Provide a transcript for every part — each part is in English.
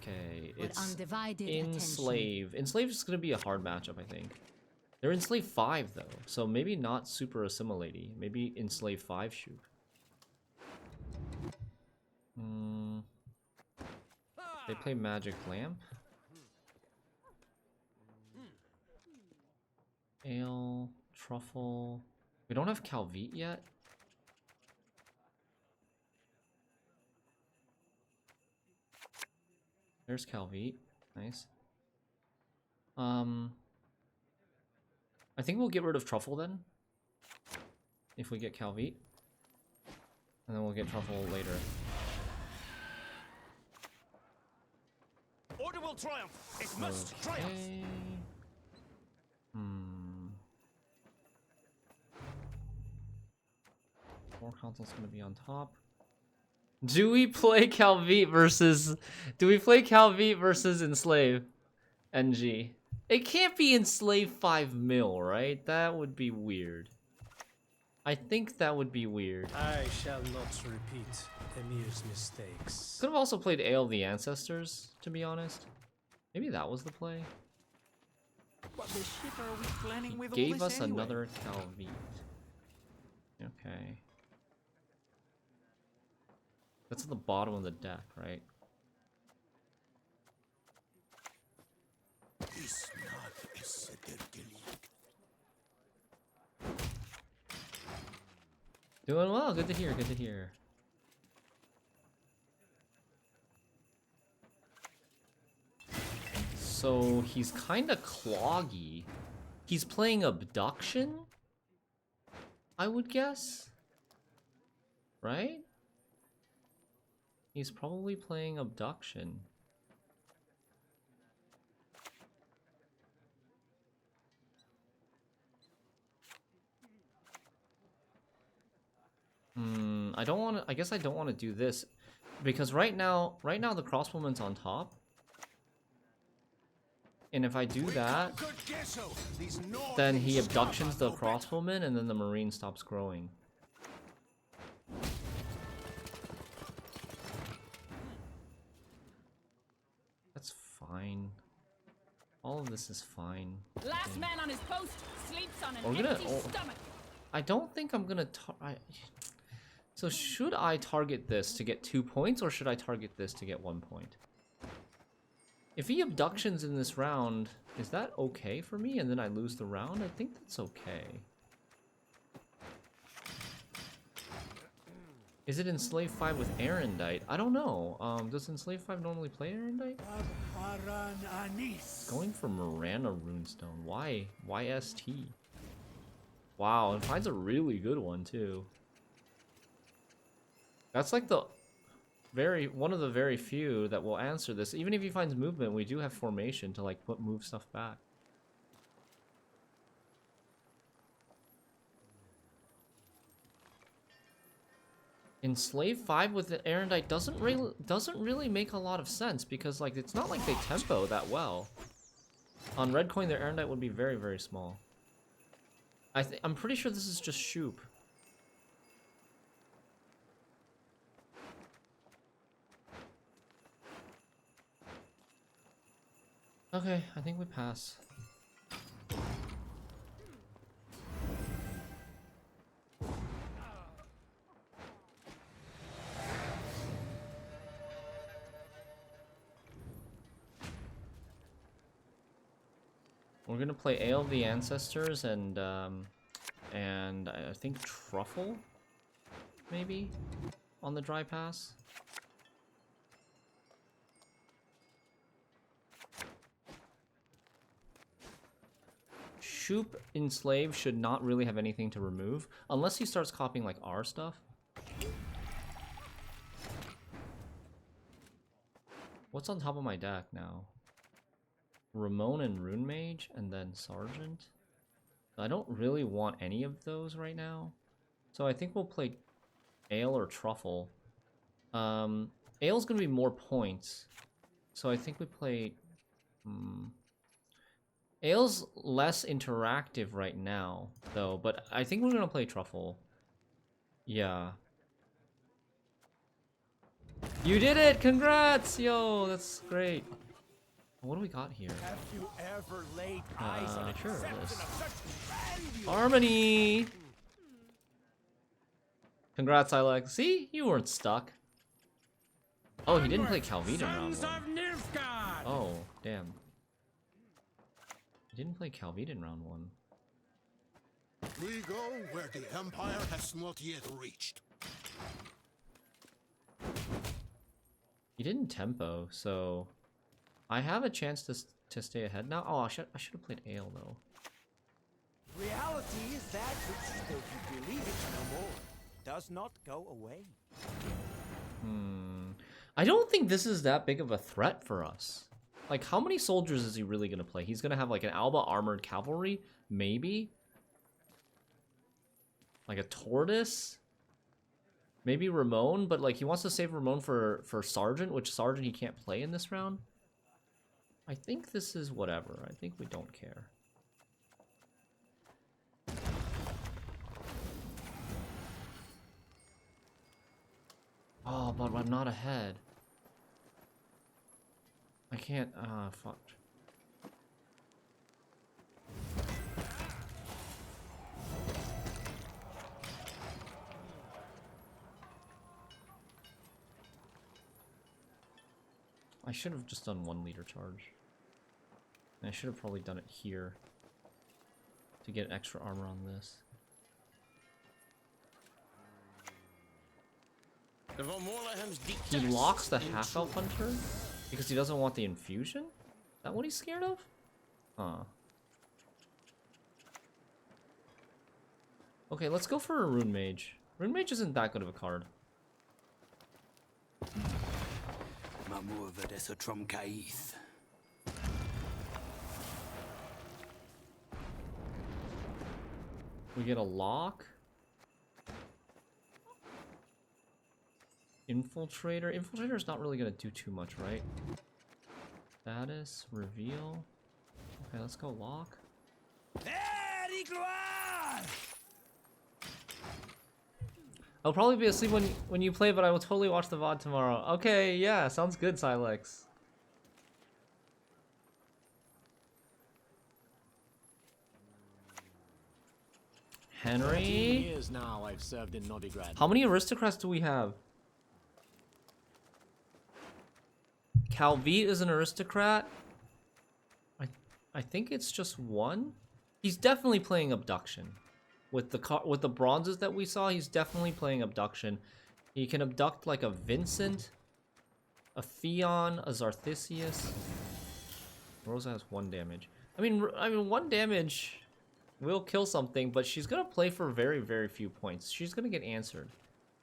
Okay, With it's undivided Enslave. Enslave is going to be a hard matchup, I think. They're Enslave 5, though, so maybe not super assimilating. Maybe Enslave 5 Shupe. They play Magic Lamp. Ale, Truffle. We don't have Calvite yet. There's Calvite. Nice. I think we'll get rid of Truffle then. If we get Calvite. And then we'll get Truffle later. Order will triumph. It must triumph. War console's gonna be on top. Do we play Calvite versus Enslave? NG. It can't be Enslave 5 mil, right? That would be weird. I think that would be weird. I shall not repeat Emir's mistakes. Could have also played Ale of the Ancestors, to be honest. Maybe that was the play. What the shit are we planning with all Gave this us anyway? another Calvite. Okay. That's at the bottom of the deck, right? Doing well, good to hear, good to hear. So he's kinda cloggy. He's playing Abduction? I would guess? Right? He's probably playing Abduction. I don't want to. I guess I don't want to do this because right now the crossbowman's on top, and if I do that, then he abductions the crossbowman, and then the marine stops growing. That's fine. All of this is fine. Last man on his post sleeps on an We're gonna- empty stomach. I don't think I'm gonna. So should I target this to get 2 points, or should I target this to get 1 point? If he abductions in this round, is that okay for me? And then I lose the round? I think that's okay. Is it Enslave 5 with Erendite? I don't know. Does Enslave 5 normally play Erendite? Going for Miranda Runestone. Why? Why ST? Wow, and finds a really good one too. That's like the one of the very few that will answer this. Even if he finds movement, we do have formation to like move stuff back. Enslave 5 with the Erendite doesn't really make a lot of sense because like it's not like they tempo that well. On red coin, their Erendite would be very, very small. I'm pretty sure this is just Shupe. Okay, I think we pass. We're gonna play Ale of the Ancestors and I think Truffle, maybe, on the dry pass. Shupe Enslave should not really have anything to remove, unless he starts copying like our stuff. What's on top of my deck now? Ramon and Rune Mage, and then Sergeant. I don't really want any of those right now. So I think we'll play Ale or Truffle. Ale's gonna be more points. So I think we play... Ale's less interactive right now, though, but I think we're gonna play Truffle. Yeah. You did it! Congrats! Yo, that's great. What do we got here? Have you ever laid eyes on a Sure, reception this. of such value? Harmony! Congrats, Ilex. See? You weren't stuck. Oh, he didn't play Calvita in round one. Oh, damn. He didn't play Calvita in round one. We go where the Empire has not yet reached. He didn't tempo, so I have a chance to stay ahead now. Oh, I should have played Ale though. Reality is that which, though you believe it no more, does not go away. I don't think this is that big of a threat for us. Like, how many soldiers is he really gonna play? He's gonna have like an Alba armored cavalry, maybe. Like a tortoise. Maybe Ramon, but like he wants to save Ramon for Sergeant, which Sergeant he can't play in this round. I think this is whatever. I think we don't care. Oh, but I'm not ahead. I can't, fuck. I should have just done 1 liter charge. And I should have probably done it here to get extra armor on this. He locks the half-elf hunter because he doesn't want the infusion? Is that what he's scared of? Huh. Okay, let's go for a Rune Mage. Rune Mage isn't that good of a card. We get a lock. Infiltrator. Infiltrator is not really gonna do too much, right? Status, reveal. Okay, let's go lock. I'll probably be asleep when you play, but I will totally watch the VOD tomorrow. Okay, yeah, sounds good, Silex. Henry. Years now I've served in Novigrad. How many aristocrats do we have? Calvite is an aristocrat. I think it's just one. He's definitely playing abduction. With the bronzes that we saw, he's definitely playing abduction. He can abduct like a Vincent, a Theon, a Zarthisius. Rosa has 1 damage. I mean 1 damage will kill something, but she's gonna play for very, very few points. She's gonna get answered.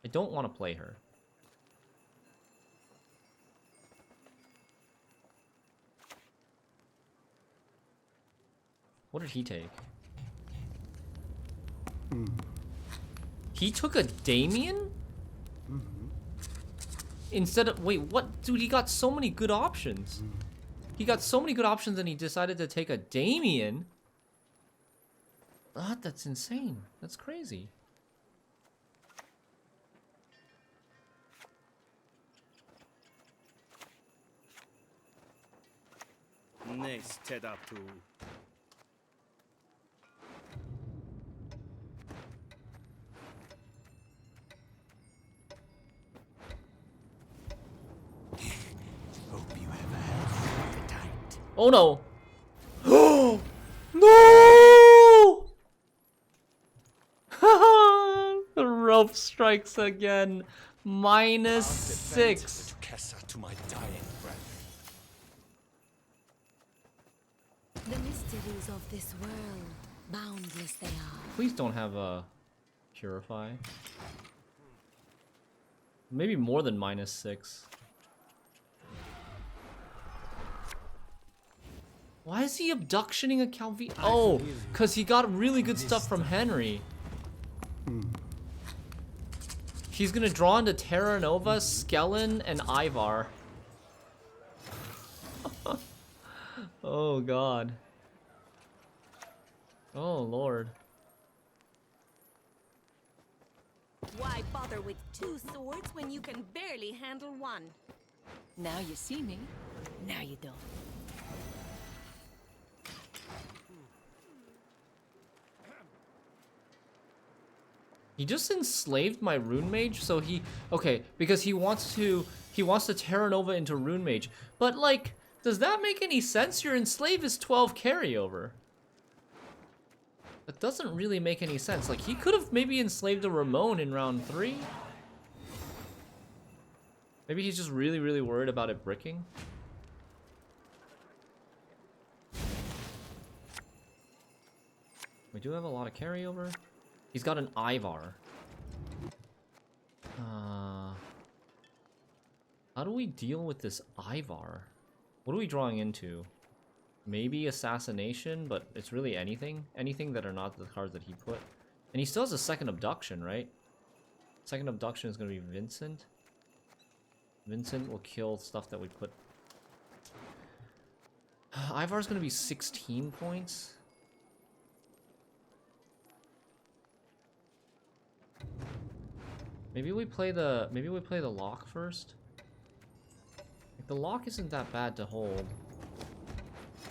I don't want to play her. What did he take? He took a Damien? Instead of... Wait, what? Dude, he got so many good options. He got so many good options and he decided to take a Damien? Ah, that's insane. That's crazy. Nice Ted up to. Hope you have a healthy appetite. Oh no! No! The rope strikes again. -6. To my dying breath. The mysteries of this world, boundless they are. Please don't have a Purify. Maybe more than -6. Why is he abductioning a Calvi? Oh, because he got really good stuff from Henry. He's gonna draw into Terra Nova, Skellen, and Ivar. Oh god. Oh lord. Why bother with 2 swords when you can barely handle one? Now you see me. Now you don't. He just enslaved my rune mage, so okay, because he wants to Terra Nova into rune mage. But like, does that make any sense? Your enslave is 12 carryover. That doesn't really make any sense. Like, he could have maybe enslaved a Ramon in round 3. Maybe he's just really, really worried about it bricking. We do have a lot of carryover. He's got an Ivar. How do we deal with this Ivar? What are we drawing into? Maybe Assassination, but it's really anything. Anything that are not the cards that he put. And he still has a second Abduction, right? Second Abduction is going to be Vincent. Vincent will kill stuff that we put. Ivar's going to be 16 points. Maybe we play the lock first. Like, the lock isn't that bad to hold.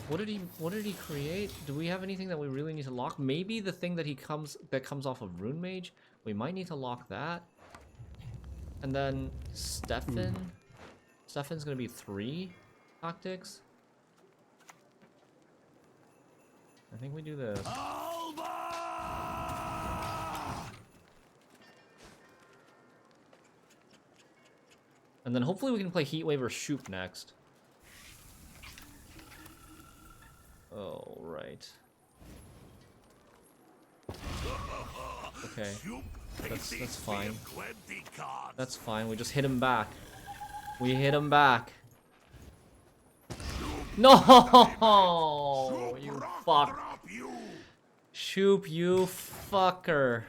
What did he create? Do we have anything that we really need to lock? Maybe the thing that comes off of Rune Mage. We might need to lock that. And then Stefan. Stefan's gonna be 3 tactics. I think we do this. And then hopefully we can play Heatwave or Shupe next. Oh, right. Okay. That's fine. That's fine. We just hit him back. We hit him back. No! You fuck. Shupe, you fucker.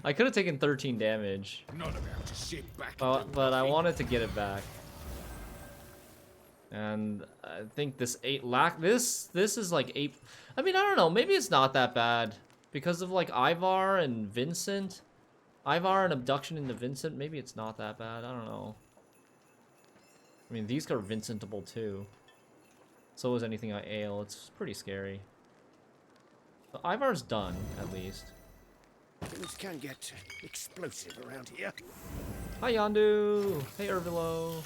I could have taken 13 damage. But I wanted to get it back. And I think this 8 this is like 8. I mean, I don't know, maybe it's not that bad because of like Ivar and Vincent. Ivar and Abduction into Vincent, maybe it's not that bad. I don't know. I mean, these are Vincentable too. So is anything I ale. It's pretty scary. But Ivar's done, at least. Things can get explosive around here. Hi Yondu! Hey Ervilo!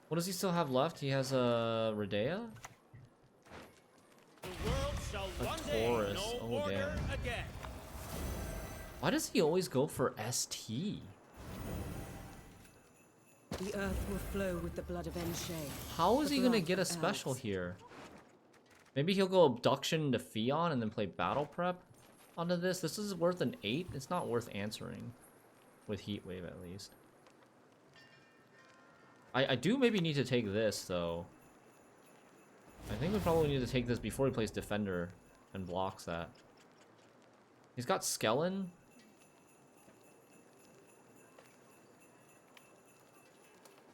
What does he still have left? He has a Redea? A Taurus. Oh damn. Why does he always go for ST? The earth will flow with the blood of Enslave. How is he gonna get a special here? Maybe he'll go Abduction into Fion and then play Battle Prep onto this. This is worth an 8. It's not worth answering with Heatwave at least. I do maybe need to take this though. I think we probably need to take this before he plays Defender and blocks that. He's got Skellen.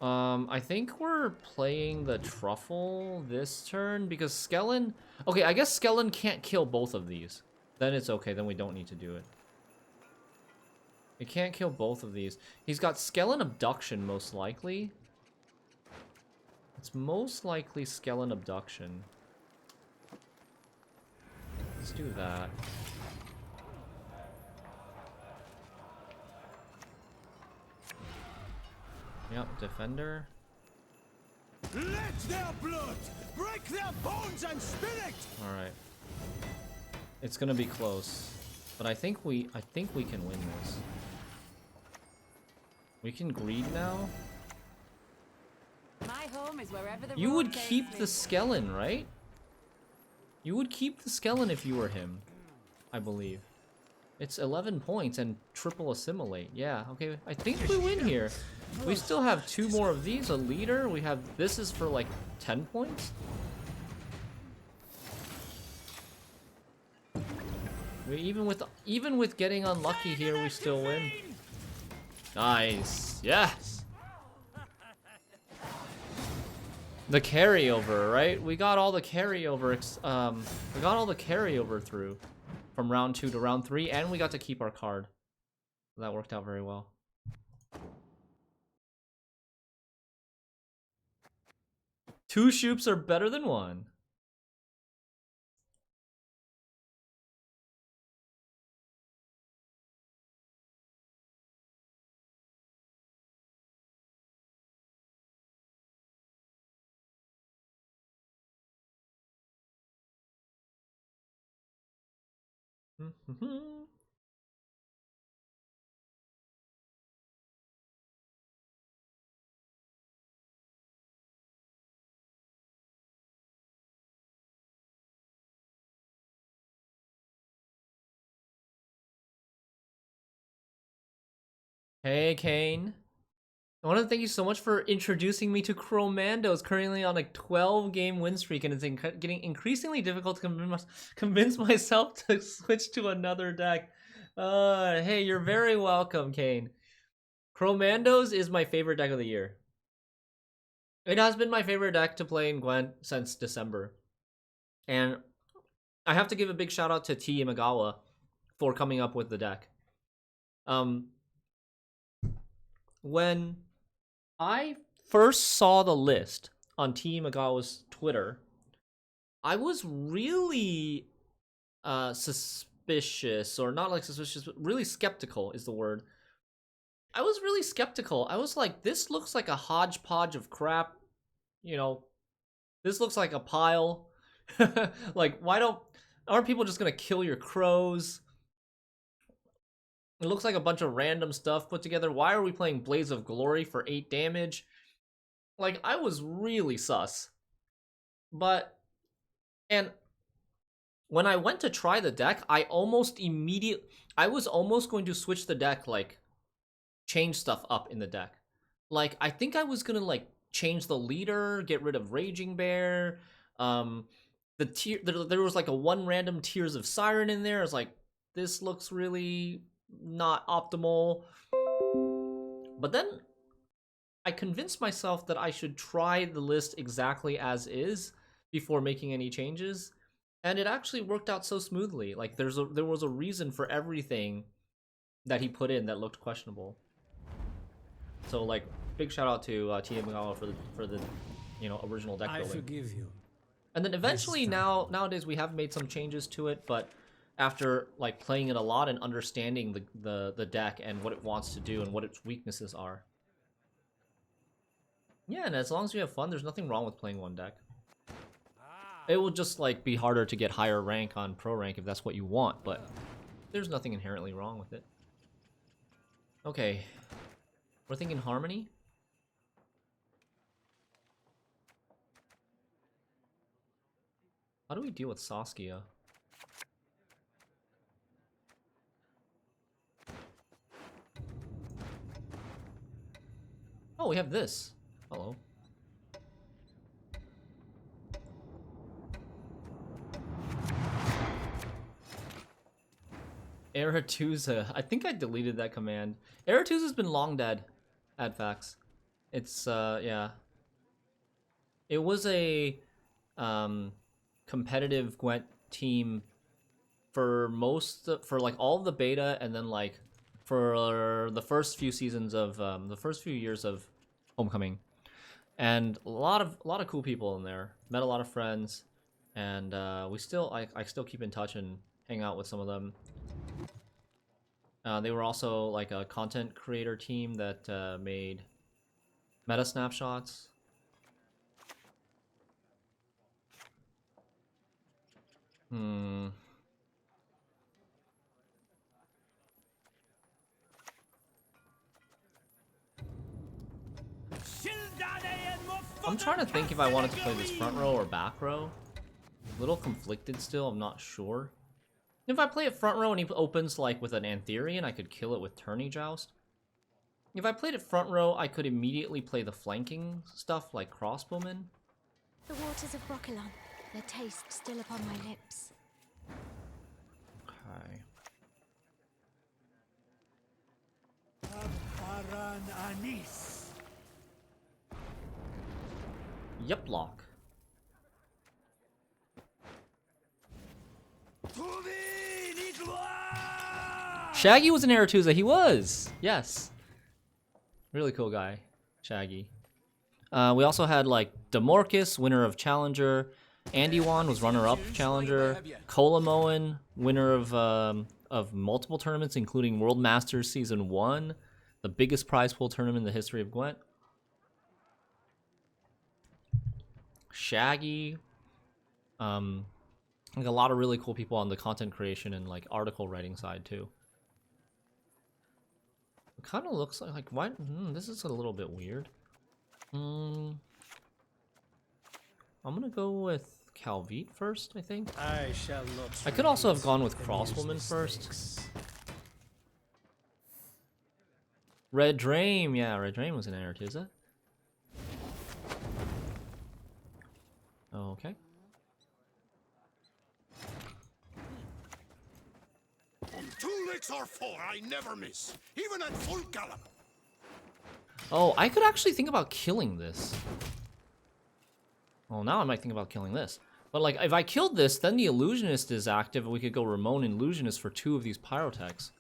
I think we're playing the Truffle this turn because Skellen... Okay, I guess Skellen can't kill both of these. Then it's okay, then we don't need to do it. He can't kill both of these. He's got Skellen Abduction most likely. It's most likely Skellen Abduction. Let's do that. Yep, Defender. Let their blood break their bones and spirit. All right. It's gonna be close, but I think we can win this. We can greed now. My home is wherever the You road would takes keep me. the Skellen, right? You would keep the Skellen if you were him, I believe. It's 11 points and triple assimilate. Yeah, okay. I think we win here. We still have 2 more of these. A leader. We have this is for like 10 points. Even with getting unlucky here, we still win. Nice. Yes. The carryover, right? We got all the carryover. We got all the carryover through from round 2 to round 3, and we got to keep our card. That worked out very well. Two Shupes are better than one. Hey, Kane. I want to thank you so much for introducing me to Chromandos, currently on a 12-game win streak, and it's getting increasingly difficult to convince myself to switch to another deck. Hey, you're very welcome, Kane. Chromandos is my favorite deck of the year. It has been my favorite deck to play in Gwent since December. And I have to give a big shout out to T. Imagawa for coming up with the deck. When I first saw the list on T. Imagawa's Twitter, I was really suspicious, or not like suspicious, but really skeptical is the word. I was really skeptical. I was like, this looks like a hodgepodge of crap. You know, this looks like a pile. Like, aren't people just gonna kill your crows? It looks like a bunch of random stuff put together. Why are we playing Blaze of Glory for 8 damage? Like, I was really sus. And when I went to try the deck, I was almost going to switch the deck, like, change stuff up in the deck. Like, I think I was gonna, like, change the leader, get rid of Raging Bear. There was, like, a 1 random Tears of Siren in there. I was like, this looks really not optimal. But then I convinced myself that I should try the list exactly as is before making any changes, and it actually worked out so smoothly. Like, there was a reason for everything that he put in that looked questionable. So, like, big shout out to T. Imagawa for the original deck building. I forgive you. And then eventually nowadays we have made some changes to it, but after, like, playing it a lot and understanding the deck and what it wants to do and what its weaknesses are. Yeah, and as long as you have fun, there's nothing wrong with playing one deck. It will just, like, be harder to get higher rank on pro rank if that's what you want, but there's nothing inherently wrong with it. Okay, we're thinking Harmony. How do we deal with Saskia? Oh, we have this. Hello. Aratuza. I think I deleted that command. Aratuza's been long dead. Adfax. It's yeah. It was a competitive Gwent team for like all of the beta, and then like for the first few seasons of the first few years of Homecoming, and a lot of cool people in there. Met a lot of friends, and I still keep in touch and hang out with some of them. They were also like a content creator team that made meta snapshots. I'm trying to think if I wanted to play this front row or back row. A little conflicted still, I'm not sure. If I play it front row and he opens like with an Antherian, I could kill it with Tourney Joust. If I played it front row, I could immediately play the flanking stuff like Crossbowmen. The waters of Baccala, their taste still upon my lips. Paran Anis. Yep, lock. Shaggy was an Aretuza. He was. Yes. Really cool guy, Shaggy. We also had like Demorcus, winner of Challenger. Andywan was runner-up Challenger. Colamoan, winner of multiple tournaments, including World Masters Season 1, the biggest prize pool tournament in the history of Gwent. Shaggy. Like a lot of really cool people on the content creation and like article writing side too. It kind of looks like why? This is a little bit weird. I'm gonna go with Calvite first, I think. I shall not. I could also have repeat gone with Emir's Crosswoman first. mistakes. Red Dream, yeah, Red Dream was an Aretuza. Okay. On 2 licks or 4, I never miss, even at full gallop. Oh, I could actually think about killing this. Well, now I might think about killing this. But like, if I killed this, then the Illusionist is active, and we could go Ramon and Illusionist for 2 of these Pyrotechs.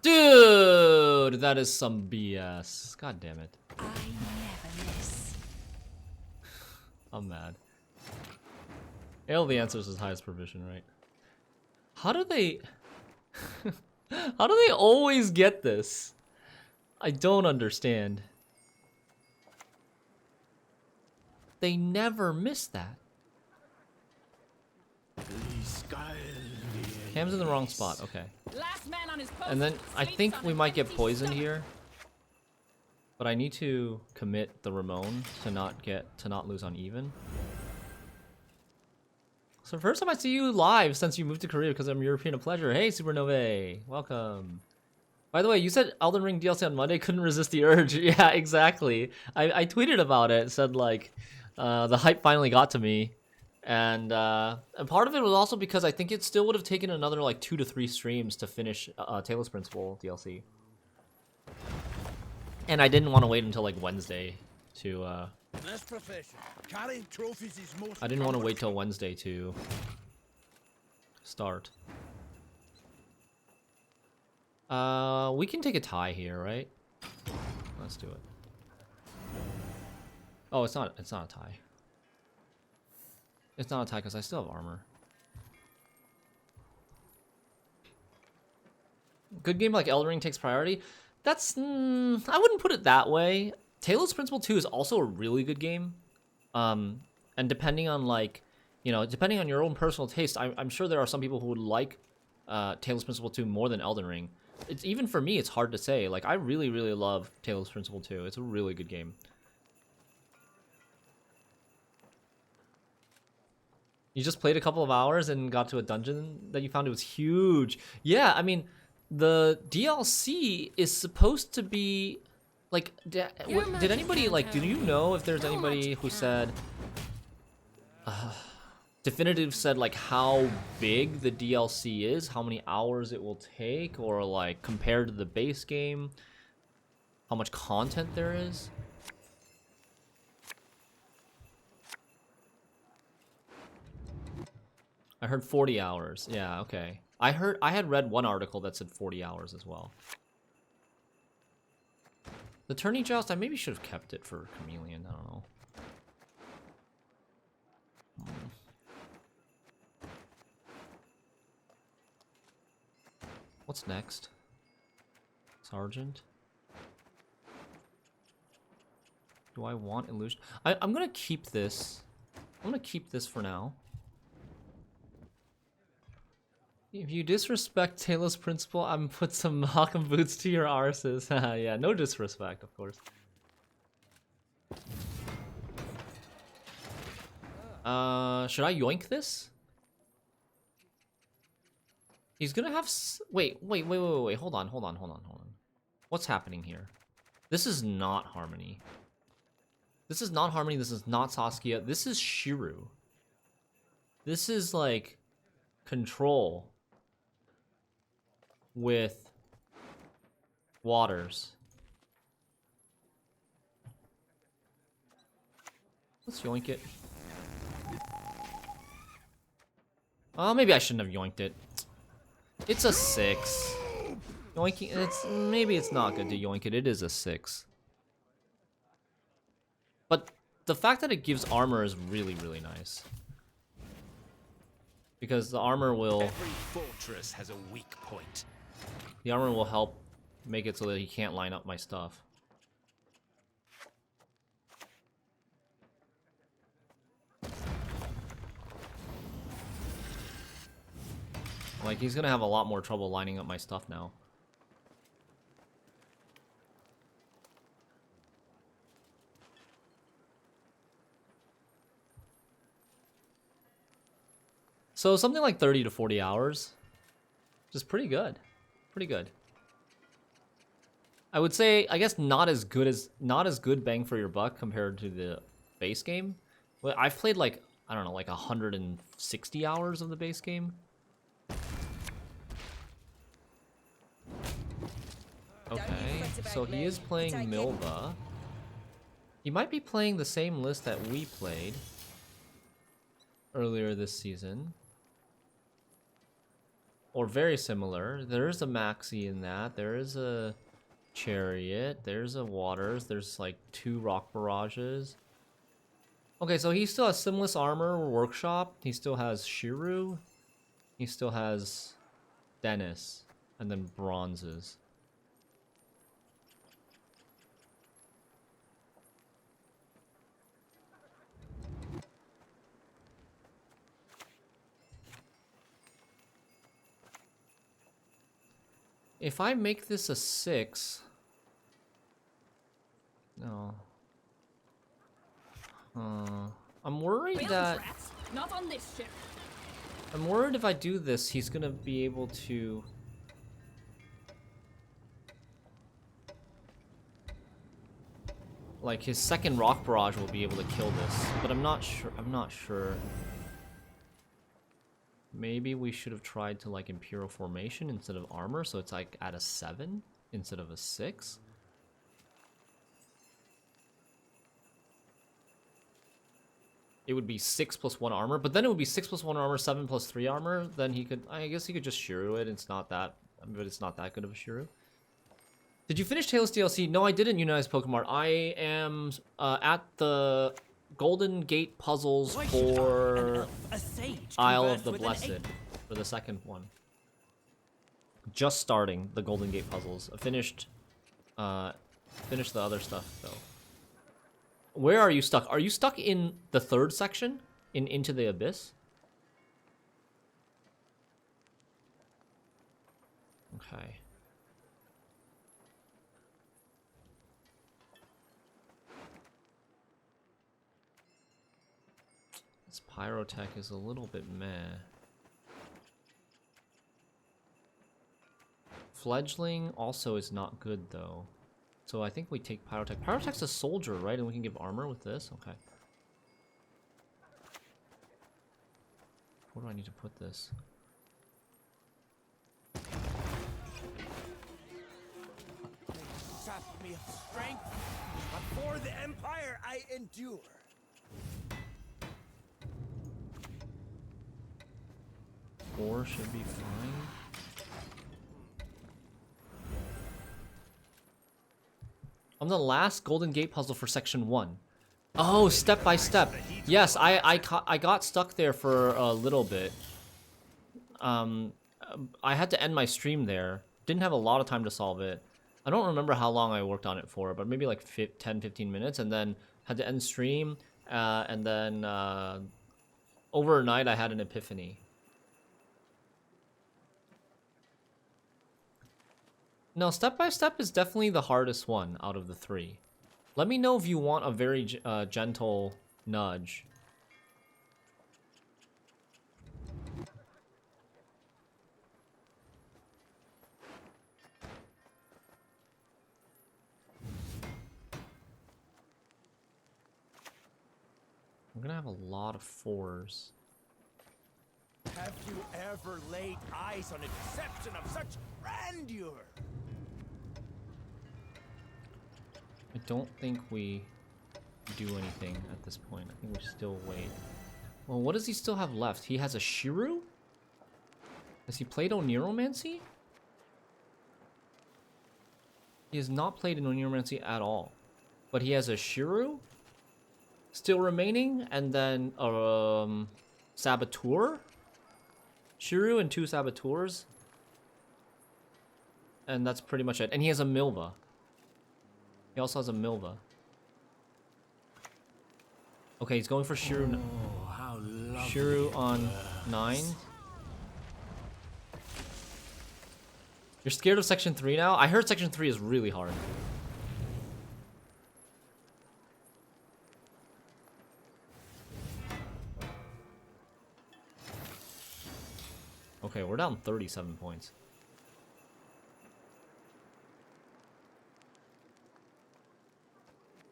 Dude, that is some BS. God damn it. I never miss. I'm mad. All the answers is highest provision, right? How do they... How do they always get this? I don't understand. They never miss that. Cam's in the wrong spot, okay. Last man on his post. And then I sleeps think on we an might get empty poisoned stomach. here. But I need to commit the Ramon to not lose on even. So first time I see you live since you moved to Korea because I'm European of pleasure. Hey Supernova, welcome. By the way, you said Elden Ring DLC on Monday, couldn't resist the urge. Yeah, exactly. I tweeted about it, said like the hype finally got to me. And part of it was also because I think it still would have taken another like 2 to 3 streams to finish Talos Principle DLC. And I didn't want to wait until like Wednesday to This profession, carrying trophies is most. I didn't want to wait till Wednesday to start. We can take a tie here, right? Let's do it. Oh, it's not a tie. It's not a tie because I still have armor. Good game like Elden Ring takes priority. That's I wouldn't put it that way. Talos Principle 2 is also a really good game. And depending on like, you know, depending on your own personal taste, I'm sure there are some people who would like Talos Principle 2 more than Elden Ring. It's even for me, it's hard to say. Like I really, really love Talos Principle 2. It's a really good game. You just played a couple of hours and got to a dungeon that you found it was huge. Yeah, I mean, the DLC is supposed to be like did anybody like do you know if there's anybody who said definitive said like how big the DLC is, how many hours it will take, or like compared to the base game, how much content there is? I heard 40 hours. Yeah, okay. I had read one article that said 40 hours as well. The tourney joust, I maybe should have kept it for Chameleon. I don't know. What's next? Sergeant? Do I want illusion? I'm gonna keep this. I'm gonna keep this for now. If you disrespect Talos Principle, I'm put some Hawken boots to your arses. Yeah, no disrespect, of course. Should I yoink this? He's gonna have wait, hold on. What's happening here? This is not Harmony. This is not Harmony, this is not Saskia, this is Schirru. This is like control with waters. Let's yoink it. Maybe I shouldn't have yoinked it. It's a 6. Yoinking, maybe it's not good to yoink it. It is a 6. But the fact that it gives armor is really, really nice. Because the armor will... Every fortress has a weak point. The armor will help make it so that he can't line up my stuff. Like, he's gonna have a lot more trouble lining up my stuff now. So something like 30 to 40 hours. Which is pretty good. Pretty good. I would say, I guess not as good bang for your buck compared to the base game. But I've played like, I don't know, like 160 hours of the base game. Okay, so he is playing Milva. He might be playing the same list that we played earlier this season. Or very similar. There's a Maxi in that. There is a Chariot. There's a Waters. There's like 2 Rock Barrages. Okay, so he still has Simless Armor Workshop. He still has Schirru. He still has Dennis. And then Bronzes. If I make this a 6... No. I'm worried that... Not on this ship. I'm worried if I do this, he's gonna be able to... Like, his second Rock Barrage will be able to kill this. But I'm not sure. Maybe we should have tried to, like, Imperial Formation instead of Armor, so it's, like, at a 7 instead of a 6. It would be 6 plus 1 armor, but then it would be 6 plus 1 armor, 7 plus 3 armor. Then he could, I guess he could just Schirru it. It's not that, but it's not that good of a Schirru. Did you finish Tails DLC? No, I didn't, United Pokemon. I am at the Golden Gate puzzles for Isle of the Blessed for the second one. Just starting the Golden Gate puzzles. I finished the other stuff though. Where are you stuck? Are you stuck in the 3rd section? Into the Abyss? Okay. This Pyrotech is a little bit meh. Fledgling also is not good though. So I think we take Pyrotech. Pyrotech's a soldier, right? And we can give armor with this? Okay. Where do I need to put this? Sap me of strength, but for the Empire I endure. 4 should be fine. I'm the last Golden Gate puzzle for section 1. Oh, step by step. Yes, I got stuck there for a little bit. I had to end my stream there. Didn't have a lot of time to solve it. I don't remember how long I worked on it for, but maybe like 10-15 minutes, and then had to end stream, and then overnight I had an epiphany. No, step by step is definitely the hardest one out of the 3. Let me know if you want a very gentle nudge. I'm gonna have a lot of 4s. Have you ever laid eyes on a deception of such grandeur? I don't think we do anything at this point. I think we still wait. Well, what does he still have left? He has a Schirru? Has he played Oniromancy? He has not played an Oniromancy at all. But he has a Schirru still remaining, and then Saboteur? Schirru and 2 Saboteurs. And that's pretty much it. And he has a Milva. He also has a Milva. Okay, he's going for Schirru. Oh, how lovely. Schirru on 9. You're scared of Section 3 now? I heard Section 3 is really hard. Okay, we're down 37 points.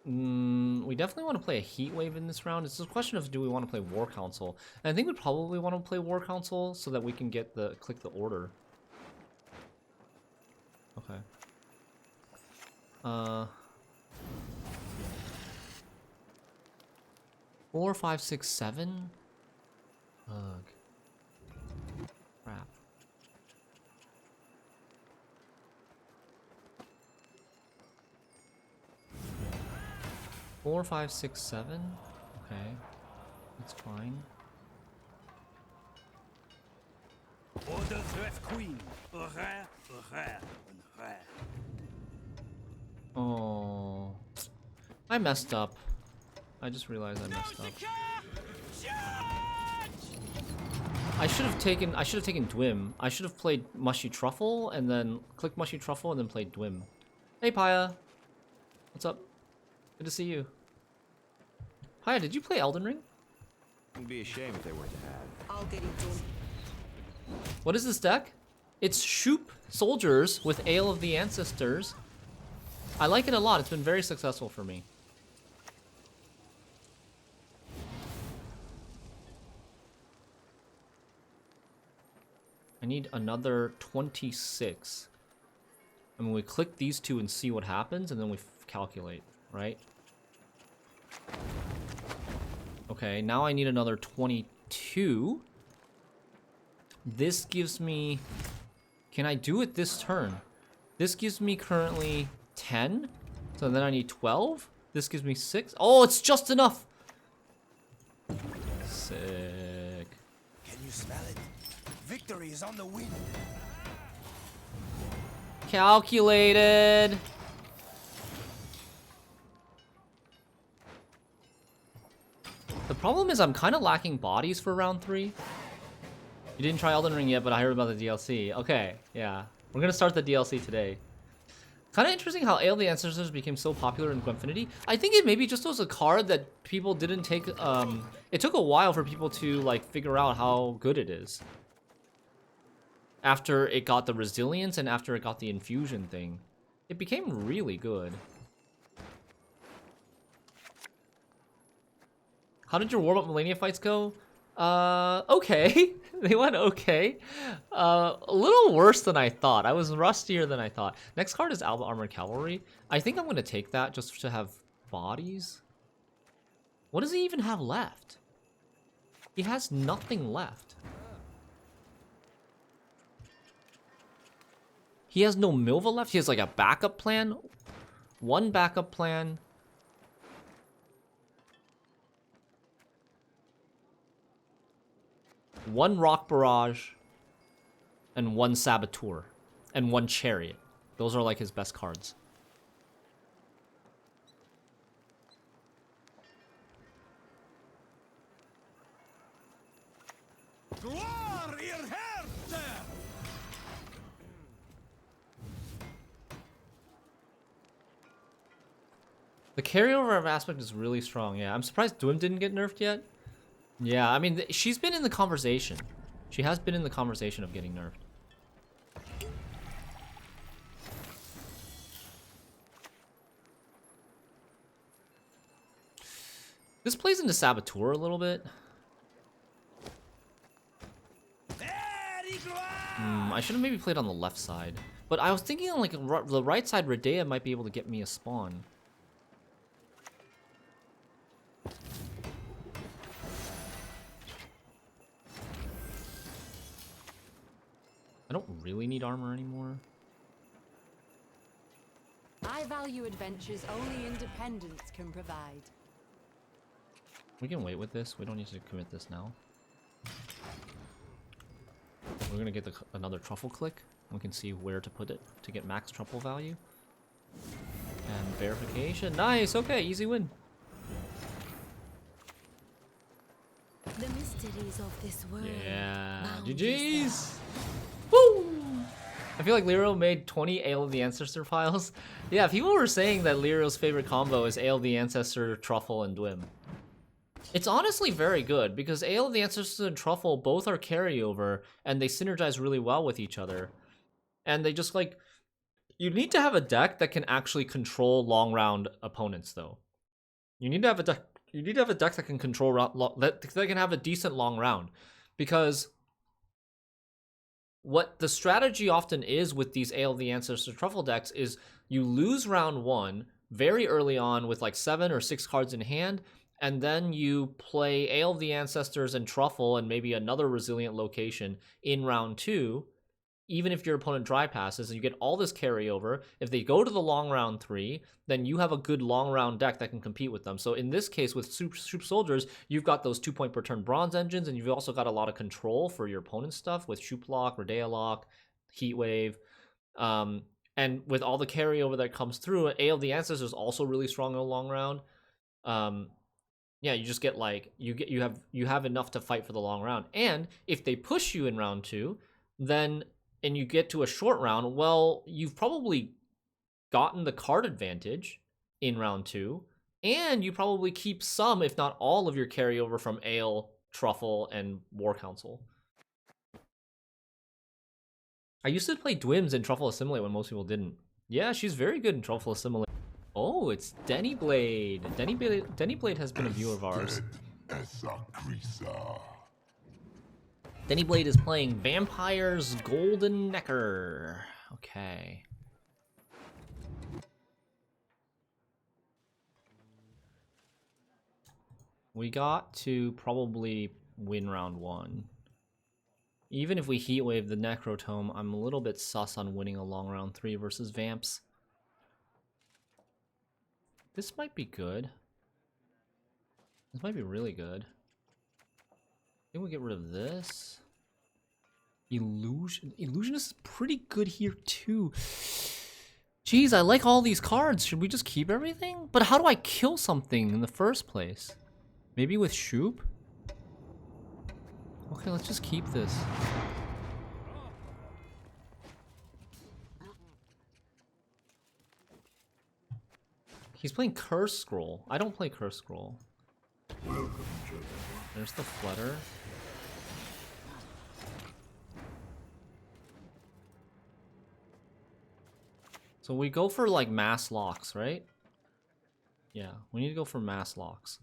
We definitely want to play a Heat Wave in this round. It's just a question of do we want to play War Council. And I think we probably want to play War Council so that we can get the click the order. Okay. 4, 5, 6, 7. Ugh. Crap. Four, 5, 6, 7. Okay, that's fine. Order the Queen. Rare, rare, and rare. Oh, I messed up. I just realized I messed up. I should have taken Dwim. I should have played Mushy Truffle and then clicked Mushy Truffle and then played Dwim. Hey Paya, what's up? Good to see you. Paya, did you play Elden Ring? It'd be a shame if they were to have. I'll get it done. What is this deck? It's Shupe Soldiers with Ale of the Ancestors. I like it a lot. It's been very successful for me. I need another 26. I mean, we click these two and see what happens, and then we calculate, right? Okay, now I need another 22. This gives me... Can I do it this turn? This gives me currently 10. So then I need 12. This gives me 6. Oh, it's just enough! Sick. Can you smell it? Victory is on the wind. Calculated. The problem is I'm kind of lacking bodies for round 3. You didn't try Elden Ring yet, but I heard about the DLC. Okay, yeah. We're gonna start the DLC today. Kind of interesting how Ale of the Ancestors became so popular in Gwentfinity. I think it maybe just was a card that people didn't take... it took a while for people to, like, figure out how good it is. After it got the resilience and after it got the infusion thing. It became really good. How did your warm-up Millennia fights go? Okay. They went okay. A little worse than I thought. I was rustier than I thought. Next card is Alba Armored Cavalry. I think I'm going to take that just to have bodies. What does he even have left? He has nothing left. He has no Milva left. He has like a backup plan. One backup plan. One Rock Barrage. And one Saboteur. And one Chariot. Those are like his best cards. The carryover of aspect is really strong, yeah. I'm surprised Dwim didn't get nerfed yet. Yeah, I mean, she's been in the conversation. She has been in the conversation of getting nerfed. This plays into Saboteur a little bit. I should have maybe played on the left side. But I was thinking on like the right side, Redea might be able to get me a spawn. I don't really need armor anymore. I value adventures only independence can provide. We can wait with this. We don't need to commit this now. We're gonna get another truffle click. We can see where to put it to get max truffle value. And verification. Nice. Okay, easy win. The mysteries of this world. Yeah. bound GG's. Woo! I feel like Lero made 20 Ale of the Ancestor files. Yeah, people were saying that Lero's favorite combo is Ale of the Ancestor, Truffle, and Dwim. It's honestly very good because Ale of the Ancestor and Truffle both are carryover and they synergize really well with each other. And they just like, you need to have a deck that can actually control long round opponents though. You need to have a deck. You need to have a deck that can control that can have a decent long round, because what the strategy often is with these Ale of the Ancestor Truffle decks is you lose round 1 very early on with like 7 or 6 cards in hand, and then you play Ale of the Ancestors and Truffle and maybe another resilient location in round 2, even if your opponent dry passes, and you get all this carryover. If they go to the long round 3, then you have a good long round deck that can compete with them. So in this case with Shupe Soldiers, you've got those 2-point per turn bronze engines, and you've also got a lot of control for your opponent's stuff with Shupe Lock, Redea Lock, Heat Wave. And with all the carryover that comes through, Ale of the Ancestors is also really strong in the long round. Yeah, you just get like, you have enough to fight for the long round. And if they push you in round 2, then and you get to a short round, well, you've probably gotten the card advantage in round 2, and you probably keep some, if not all, of your carryover from Ale, Truffle, and War Council. I used to play Dwims in Truffle Assimilate when most people didn't. Yeah, she's very good in Truffle Assimilate. Oh, it's Denny Blade. Denny Blade has been a viewer of ours. Denny Blade is playing Vampire's Golden Necker. Okay. We got to probably win round 1. Even if we Heatwave the Necrotome, I'm a little bit sus on winning a long round 3 versus Vamps. This might be good. This might be really good. I think we'll get rid of this. Illusionist is pretty good here too. Jeez, I like all these cards. Should we just keep everything? But how do I kill something in the first place? Maybe with Shupe? Okay, let's just keep this. He's playing Curse Scroll. I don't play Curse Scroll. There's the Flutter. So we go for like mass locks, right? Yeah, we need to go for mass locks.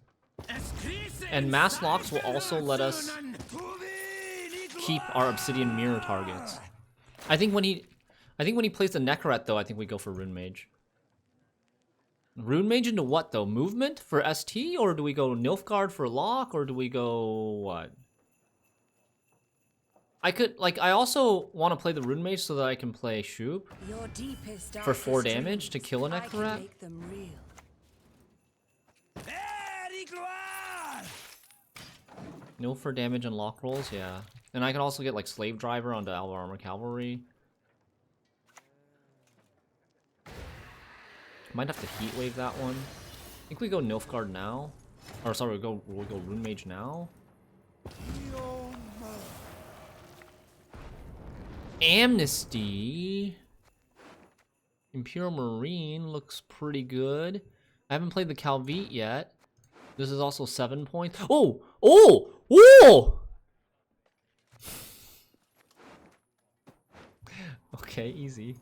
And mass locks will also let us keep our Obsidian Mirror targets. I think when he plays the Necret though, I think we go for Rune Mage. Rune Mage into what though? Movement for ST, or do we go Nilfgaard for lock, or do we go what? I also want to play the Rune Mage so that I can play Shupe for 4 damage to kill a Necret. Nil for damage and lock rolls, yeah. And I can also get like Slave Driver onto Alva Armor Cavalry. Might have to Heat Wave that one. I think we go Nilfgaard now. Or sorry, we'll go Rune Mage now. Amnesty. Imperial Marine looks pretty good. I haven't played the Calvite yet. This is also 7 points. Oh! Oh! Oh! Okay, easy.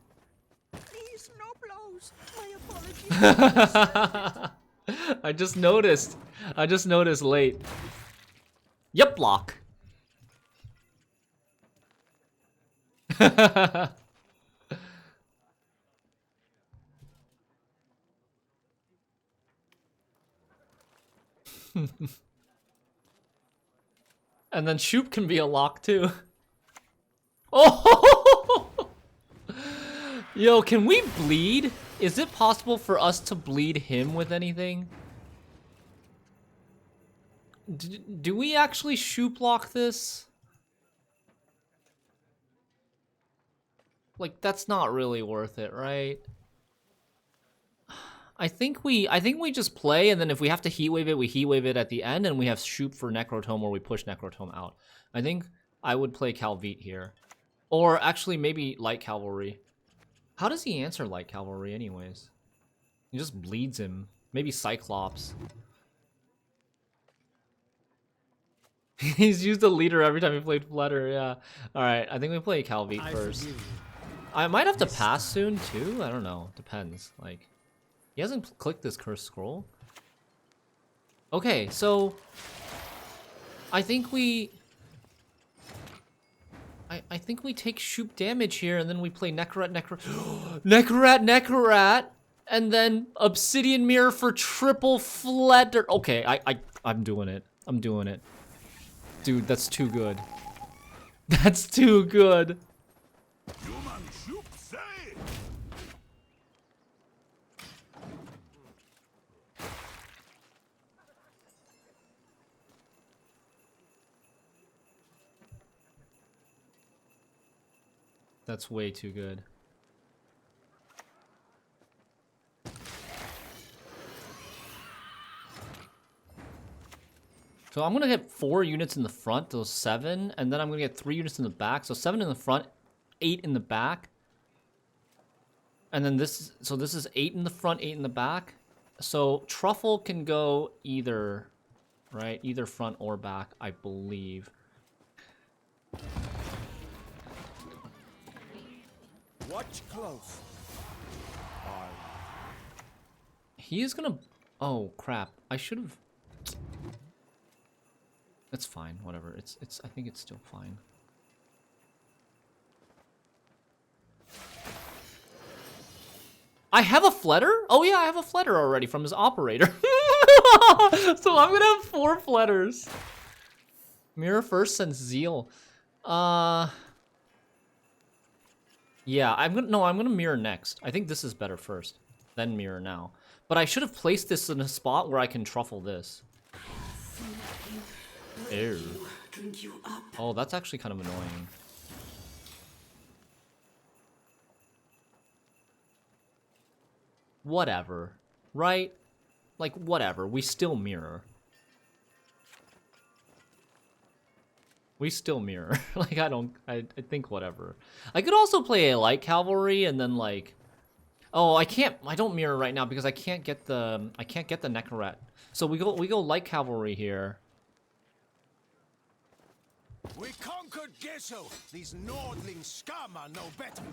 Please, no blows. My apologies. I just noticed late. Yep, block. And then Shupe can be a lock too. Oh! Yo, can we bleed? Is it possible for us to bleed him with anything? Do we actually Shupe lock this? Like, that's not really worth it, right? I think we just play, and then if we have to heat wave it, we heat wave it at the end, and we have Shupe for Necrotome, or we push Necrotome out. I think I would play Calvite here. Or actually maybe Light Cavalry. How does he answer Light Cavalry anyways? He just bleeds him. Maybe Cyclops. He's used a leader every time he played Flutter, yeah. Alright, I think we play Calvite first. I might have to pass soon too, I don't know, depends. Like, he hasn't clicked this cursed scroll. Okay, so I think we take Shupe damage here, and then we play Necrorat, Necrorat, and then Obsidian Mirror for triple Flutter. Okay, I'm doing it. I'm doing it. Dude, that's too good. That's too good. That's way too good. So I'm gonna get 4 units in the front, those 7, and then I'm gonna get 3 units in the back. So 7 in the front, 8 in the back. And then this, so this is 8 in the front, 8 in the back. So Truffle can go either, right? Either front or back, I believe. Watch close. He is gonna... Oh, crap. I should have... It's fine, whatever. I think it's still fine. I have a Flutter? Oh yeah, I have a Flutter already from his operator. So I'm gonna have 4 Flutters. Mirror first, since Zeal. Yeah, I'm gonna mirror next. I think this is better first, then mirror now. But I should have placed this in a spot where I can truffle this. Ew. Oh, that's actually kind of annoying. Whatever, right? Like, whatever. We still mirror. We still mirror. Like, I think whatever. I could also play a Light Cavalry and then, like... Oh, I don't mirror right now because I can't get the Necrorat. So we go Light Cavalry here. We conquered Gesso. These Nordling scum are no better.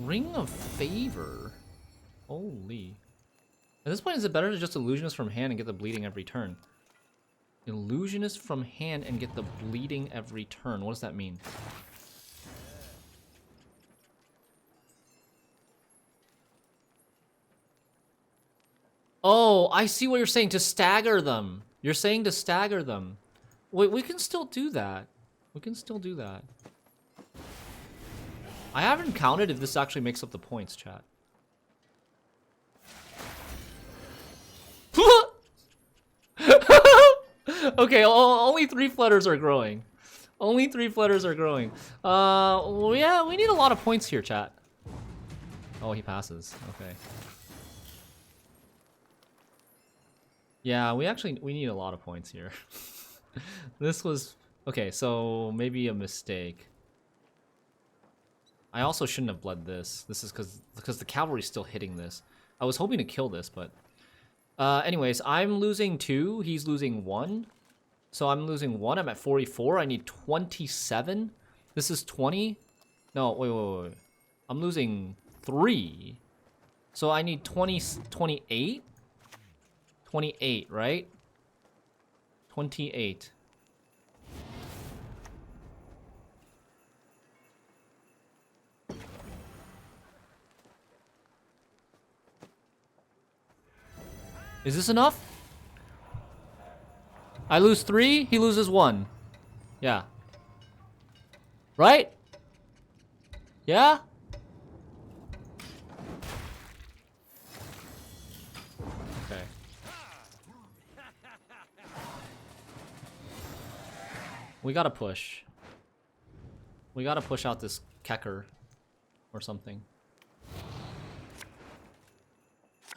Ring of Favor. Holy. At this point, is it better to just Illusionist from hand and get the bleeding every turn? Illusionist from hand and get the bleeding every turn. What does that mean? Oh, I see what you're saying. To stagger them. You're saying to stagger them. Wait, we can still do that. We can still do that. I haven't counted if this actually makes up the points, chat. Okay, only 3 Flutters are growing. Only 3 Flutters are growing. Well, yeah, we need a lot of points here, chat. Oh, he passes. Okay. Yeah, we need a lot of points here. This was... Okay, so maybe a mistake. I also shouldn't have bled this. This is because the cavalry's still hitting this. I was hoping to kill this, but... anyways, I'm losing 2. He's losing 1. So I'm losing 1. I'm at 44. I need 27. This is 20. No, wait. I'm losing 3. So I need 28. 28, right? 28. Is this enough? I lose 3, he loses 1. Yeah. Right? Yeah? Okay. We gotta push. We gotta push out this Kecker or something.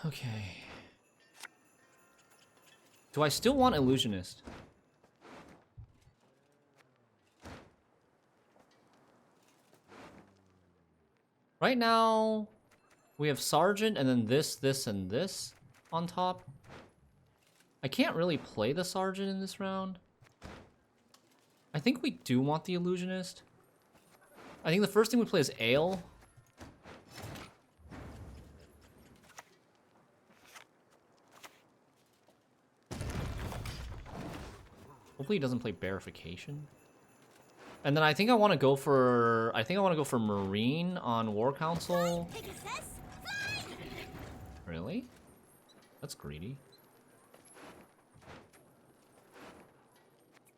Okay. Do I still want Illusionist? Right now, we have Sergeant and then this, and this on top. I can't really play the Sergeant in this round. I think we do want the Illusionist. I think the first thing we play is Ale. Hopefully he doesn't play Bearification. And then I think I want to go for Marine on War Council. Really? That's greedy.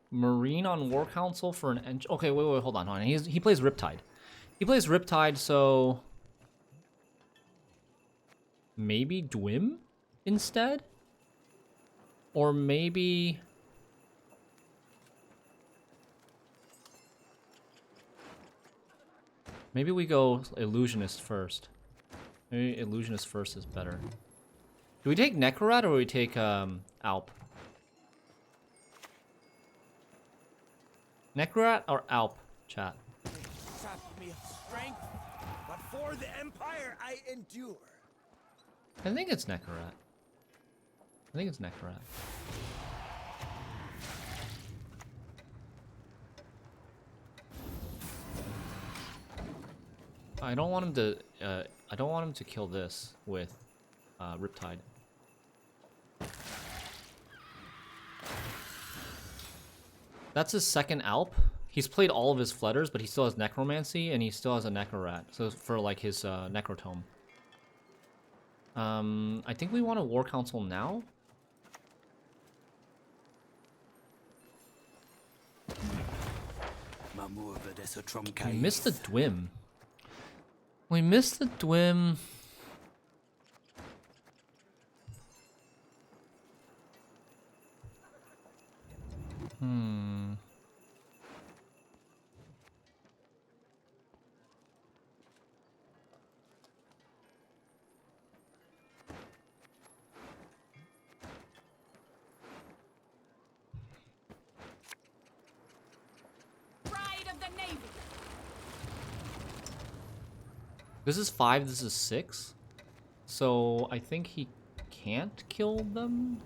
Marine on War Council for an okay, wait, hold on. He plays Riptide. He plays Riptide, so maybe Dwim instead? Or maybe we go Illusionist first. Maybe Illusionist first is better. Do we take Necrorat or do we take Alp? Necrorat or Alp, chat? Sapped me of strength, but for the Empire I endure. I think it's Necrorat. I don't want him to kill this with Riptide. That's his second Alp. He's played all of his Flutters, but he still has Necromancy and he still has a Necrorat. So for like his Necrotome. I think we want a War Council now. We missed the Dwim. We missed the Dwim. Pride of the Navy. This is 5, this is 6. So I think he can't kill them.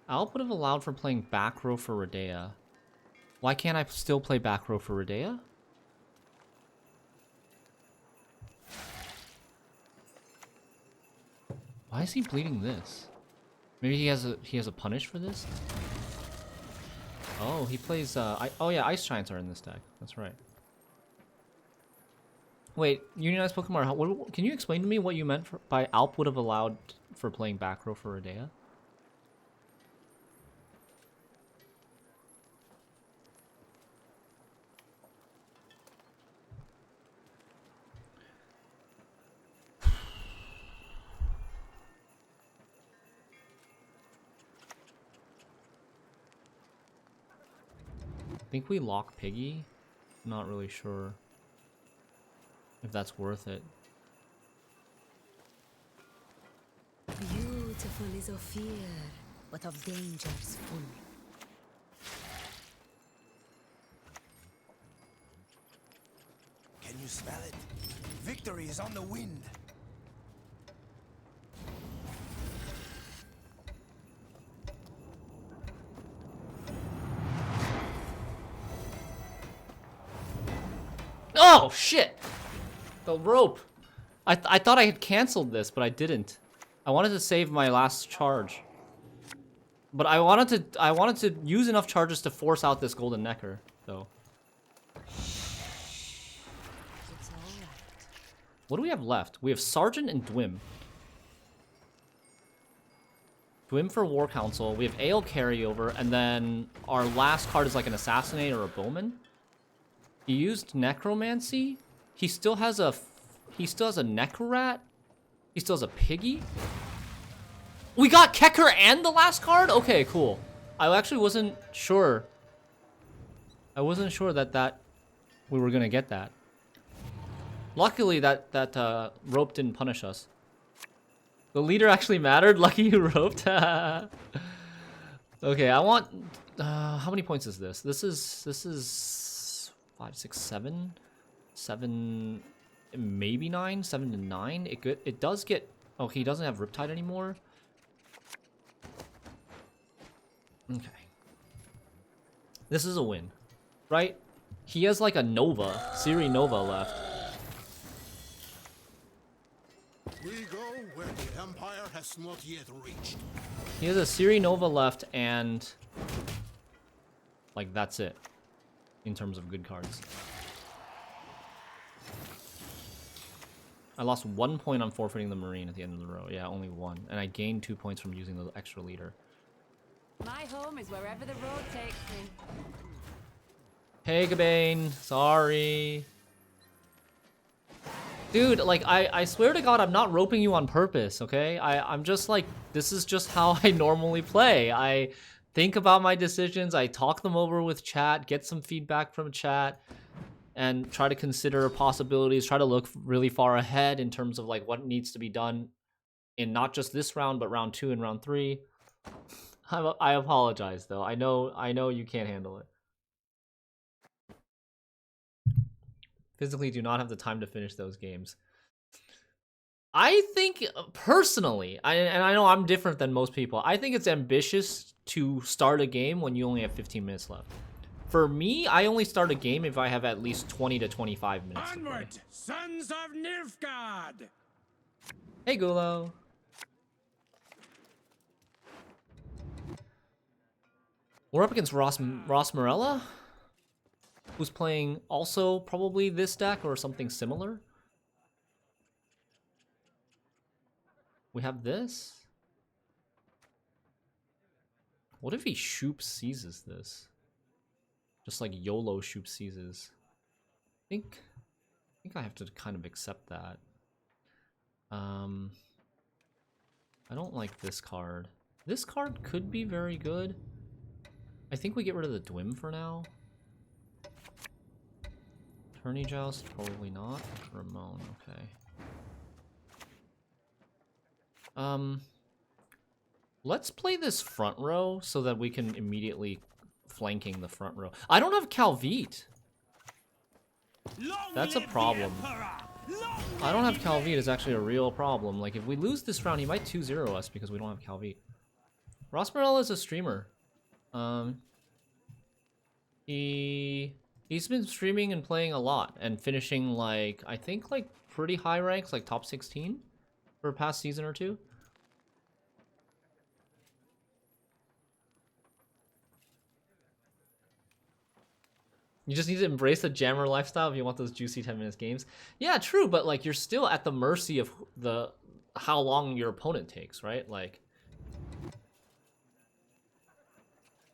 Alp would have allowed for playing back row for Redea. Why can't I still play back row for Redea? Why is he bleeding this? Maybe he has a punish for this? Oh, he plays oh yeah, Ice Giants are in this deck. That's right. Wait, Unionized Pokemon, can you explain to me what you meant by Alp would have allowed for playing back row for Redea? I think we lock Piggy. Not really sure if that's worth it. Beautiful is of fear, but of dangers full. Can you smell it? Victory is on the wind. Oh shit! The rope. I thought I had canceled this, but I didn't. I wanted to save my last charge. But I wanted to use enough charges to force out this golden necker, though. It's all right. What do we have left? We have Sergeant and Dwim. Dwim for War Council. We have Ale carryover, and then our last card is like an Assassinate or a Bowman. He used Necromancy. He still has a Necrorat. He still has a Piggy. We got Kecker and the last card? Okay, cool. I actually wasn't sure. I wasn't sure that we were gonna get that. Luckily, that rope didn't punish us. The leader actually mattered. Lucky you roped. Okay, I want. How many points is this? This is 5, 6, 7, 7, maybe 9, 7 to 9. It does get. Oh, he doesn't have Riptide anymore. Okay. This is a win, right? He has like a Nova, Siri Nova left. We go where the Empire has not yet reached. He has a Siri Nova left, and like that's it in terms of good cards. I lost 1 point on forfeiting the Marine at the end of the row. Yeah, only 1, and I gained 2 points from using the extra leader. My home is wherever the road takes me. Hey, Gabane. Sorry. Dude, like, I swear to God, I'm not roping you on purpose, okay? I'm just like, this is just how I normally play. I think about my decisions, I talk them over with chat, get some feedback from chat, and try to consider possibilities, try to look really far ahead in terms of, like, what needs to be done in not just this round, but round 2 and round 3. I apologize, though. I know you can't handle it. Physically do not have the time to finish those games. I think, personally, and I know I'm different than most people, I think it's ambitious to start a game when you only have 15 minutes left. For me, I only start a game if I have at least 20 to 25 minutes to play. Onward, sons of Nilfgaard! Hey, Gulo. We're up against Ross Morella, who's playing also probably this deck or something similar. We have this. What if he Shupe seizes this? Just like YOLO Shupe seizes. I think I have to kind of accept that. I don't like this card. This card could be very good. I think we get rid of the Dwim for now. Tourney Joust, probably not. Ramon, okay. Let's play this front row so that we can immediately flanking the front row. I don't have Calvite. That's a problem. I don't have Calvite is actually a real problem. Like, if we lose this round, he might 2-0 us because we don't have Calvite. Ross Morella is a streamer. He's been streaming and playing a lot and finishing, like, I think, like, pretty high ranks, like top 16 for a past season or two. You just need to embrace the jammer lifestyle if you want those juicy 10 minutes games. Yeah, true, but like you're still at the mercy of how long your opponent takes, right? Like,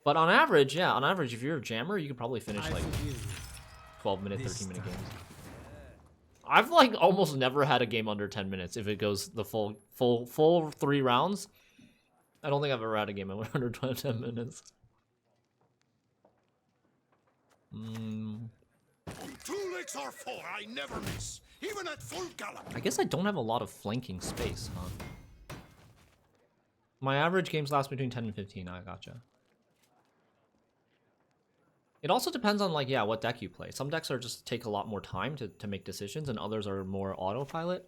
but on average, yeah, on average, if you're a jammer, you could probably finish like 12-minute, 13-minute games. I've like almost never had a game under 10 minutes if it goes the full 3 rounds. I don't think I've ever had a game under 10 minutes. Two legs or 4, I never miss, even at full gallop. I guess I don't have a lot of flanking space, huh? My average games last between 10 and 15. I gotcha. It also depends on, like, yeah, what deck you play. Some decks are just take a lot more time to make decisions, and others are more autopilot.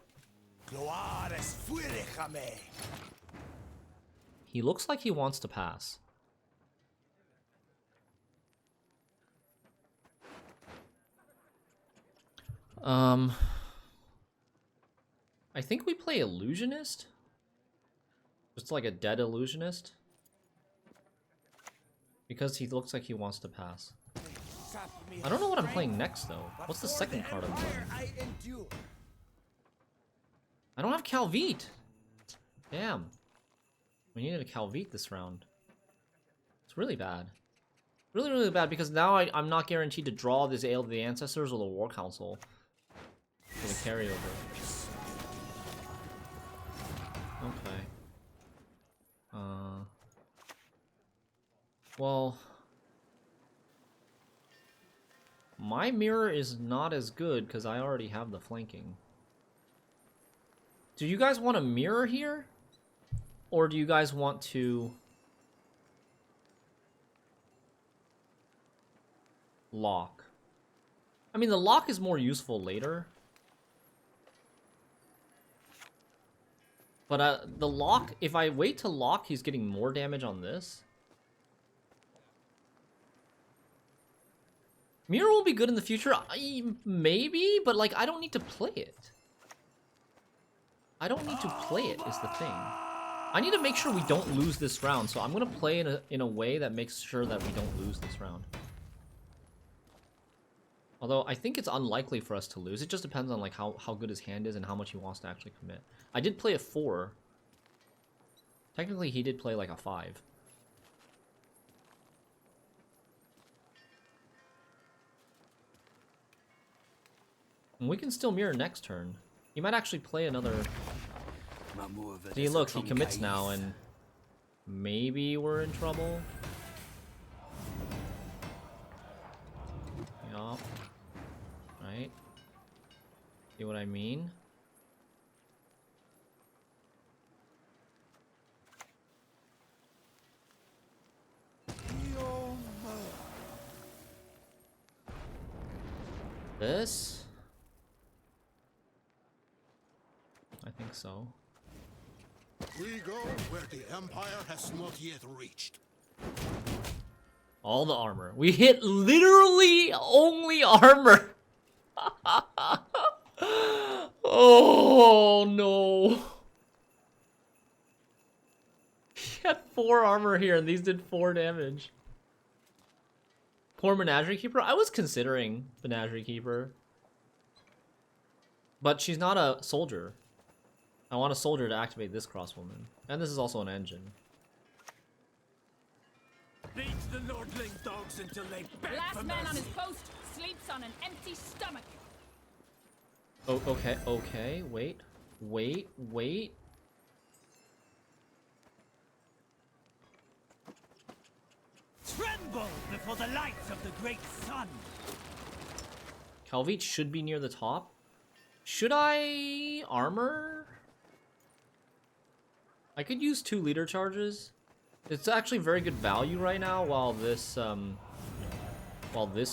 He looks like he wants to pass. I think we play Illusionist. Just like a dead Illusionist. Because he looks like he wants to pass. I don't know what I'm playing next though. What's the second card I'm playing? I don't have Calvite. Damn. We needed a Calvite this round. It's really bad. Really, really bad because now I'm not guaranteed to draw this Ale of the Ancestors or the War Council for the carryover. Okay. Well, my mirror is not as good because I already have the flanking. Do you guys want a mirror here? Or do you guys want to lock? I mean, the lock is more useful later. But the lock, if I wait to lock, he's getting more damage on this. Mirror will be good in the future, maybe, but like I don't need to play it. I don't need to play it is the thing. I need to make sure we don't lose this round, so I'm gonna play in a way that makes sure that we don't lose this round. Although I think it's unlikely for us to lose. It just depends on like how good his hand is and how much he wants to actually commit. I did play a 4. Technically, he did play like a 5. And we can still mirror next turn. He might actually play another... See, look, he commits now, and maybe we're in trouble. Yup. Right? See what I mean? This? I think so. We go where the Empire has not yet reached. All the armor. We hit literally only armor. Oh no. He had 4 armor here and these did 4 damage. Poor Menagerie Keeper. I was considering Menagerie Keeper. But she's not a soldier. I want a soldier to activate this crosswoman. And this is also an engine. Beat the lordling dogs until they beg Last for man on his mercy. post sleeps on an empty stomach. Oh, okay, wait. Tremble before the light of the great sun. Calvite should be near the top. Should I armor? I could use 2 leader charges. It's actually very good value right now while this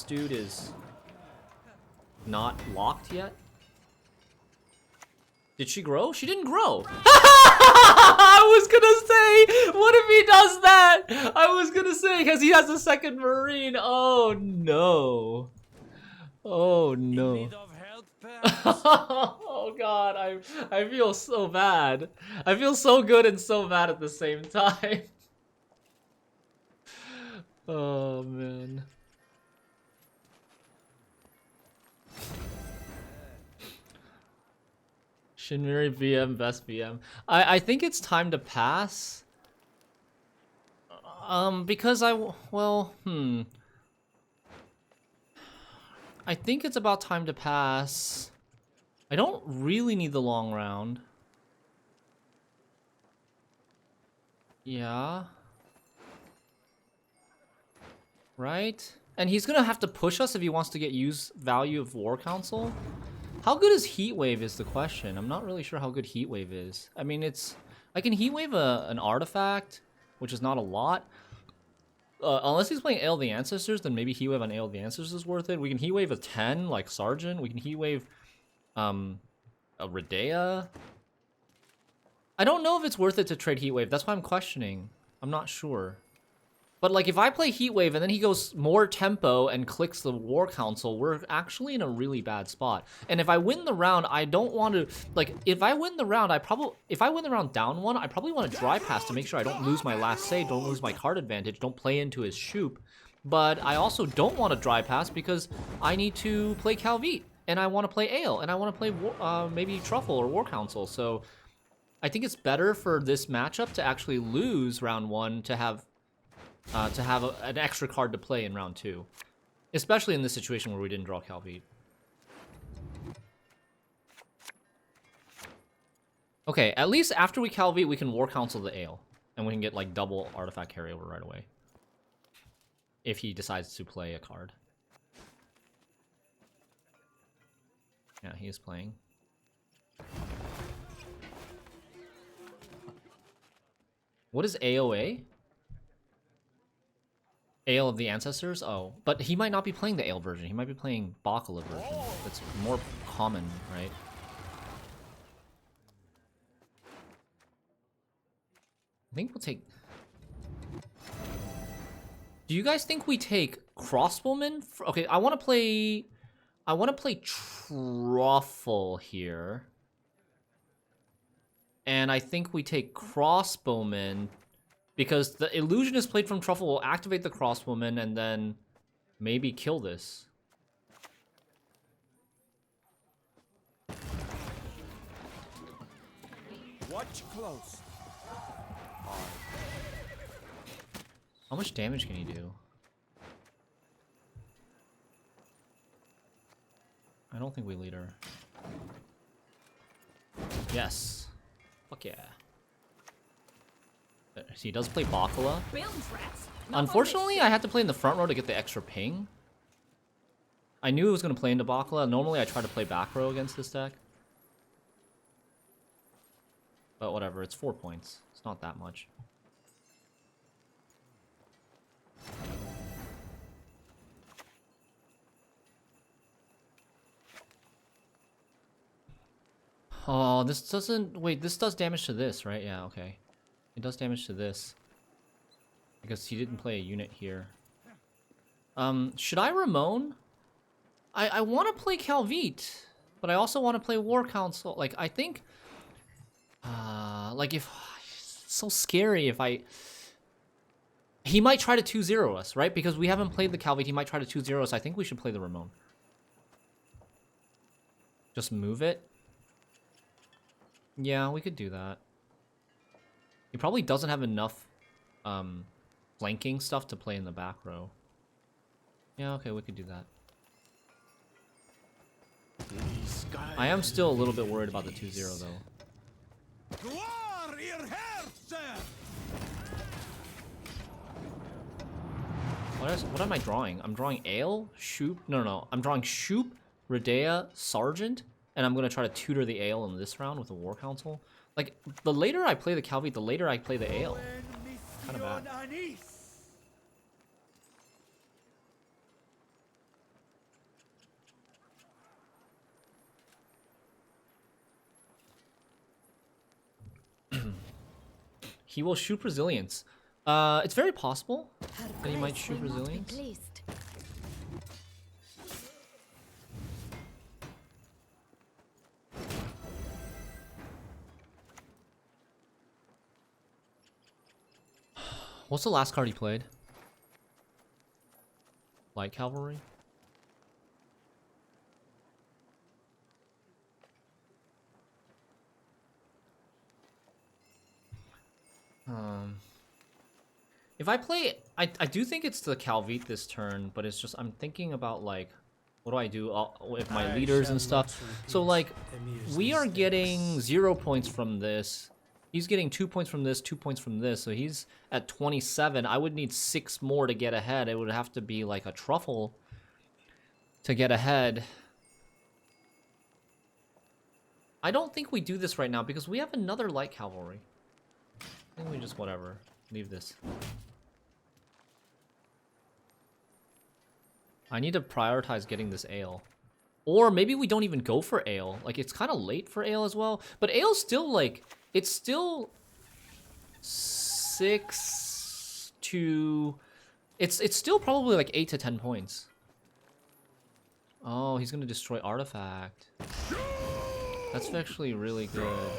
dude is not locked yet. Did she grow? She didn't grow. I was gonna say, what if he does that? I was gonna say, because he has a second Marine. Oh no. Oh no. Need of help, perhaps? Oh god, I feel so bad. I feel so good and so bad at the same time. Oh man. Shinmiri VM, best VM. I think it's time to pass. Because I think it's about time to pass. I don't really need the long round. Yeah. Right? And he's gonna have to push us if he wants to get use value of War Council. How good is Heatwave is the question. I'm not really sure how good Heatwave is. I mean, I can Heatwave an artifact, which is not a lot. Unless he's playing Ale of the Ancestors, then maybe Heatwave on Ale of the Ancestors is worth it. We can Heatwave a 10, like Sergeant. We can Heatwave a Redea. I don't know if it's worth it to trade Heatwave. That's why I'm questioning. I'm not sure. But like if I play Heatwave and then he goes more tempo and clicks the War Council, we're actually in a really bad spot. And if I win the round, I don't want to like if I win the round, if I win the round down 1, I probably want to dry pass to make sure I don't lose my last save, don't lose my card advantage, don't play into his Shupe. But I also don't want to dry pass because I need to play Calvite and I want to play Ale and I want to play maybe Truffle or War Council. So I think it's better for this matchup to actually lose round 1 to have an extra card to play in round 2. Especially in this situation where we didn't draw Calvite. Okay, at least after we Calvite, we can War Council the Ale. And we can get like double artifact carryover right away. If he decides to play a card. Yeah, he is playing. What is AOA? Ale of the Ancestors? Oh, but he might not be playing the Ale version. He might be playing Baccala version. That's more common, right? I think we'll take... Do you guys think we take Crossbowman? Okay, I want to play Truffle here. And I think we take Crossbowman because the Illusionist played from Truffle will activate the Crossbowman and then maybe kill this. Watch close. How much damage can he do? I don't think we lead her. Yes. Fuck yeah. He does play Baccala. Unfortunately, I had to play in the front row to get the extra ping. I knew it was going to play into Baccala. Normally, I try to play back row against this deck. But whatever, it's 4 points. It's not that much. Oh, this doesn't... Wait, this does damage to this, right? Yeah, okay. It does damage to this. Because he didn't play a unit here. Should I Ramon? I want to play Calvite. But I also want to play War Council. Like, I think... like, if... It's so scary if I... He might try to 2-0 us, right? Because we haven't played the Calvite, he might try to 2-0 us. I think we should play the Ramon. Just move it. Yeah, we could do that. He probably doesn't have enough flanking stuff to play in the back row. Yeah, okay, we could do that. I am still a little bit worried about the 2-0 though. What am I drawing? I'm drawing Ale, Shupe. No. I'm drawing Shupe, Redea, Sergeant, and I'm gonna try to tutor the Ale in this round with a War Council. Like, the later I play the Calvite, the later I play the Ale. Kind of bad. He will shoot Resilience. It's very possible that he might shoot Resilience. What's the last card he played? Light Cavalry? If I play... I do think it's the Calvite this turn, but it's just... I'm thinking about, like... What do I do with my leaders and stuff? So, like, we are getting 0 points from this. He's getting 2 points from this, 2 points from this. So he's at 27. I would need 6 more to get ahead. It would have to be, like, a Truffle to get ahead. I don't think we do this right now because we have another Light Cavalry. I think we just, whatever. Leave this. I need to prioritize getting this Ale. Or maybe we don't even go for Ale. Like, it's kind of late for Ale as well. But Ale's still, like... It's still 6 to It's still probably like 8 to 10 points. Oh, he's gonna destroy artifact. That's actually really good.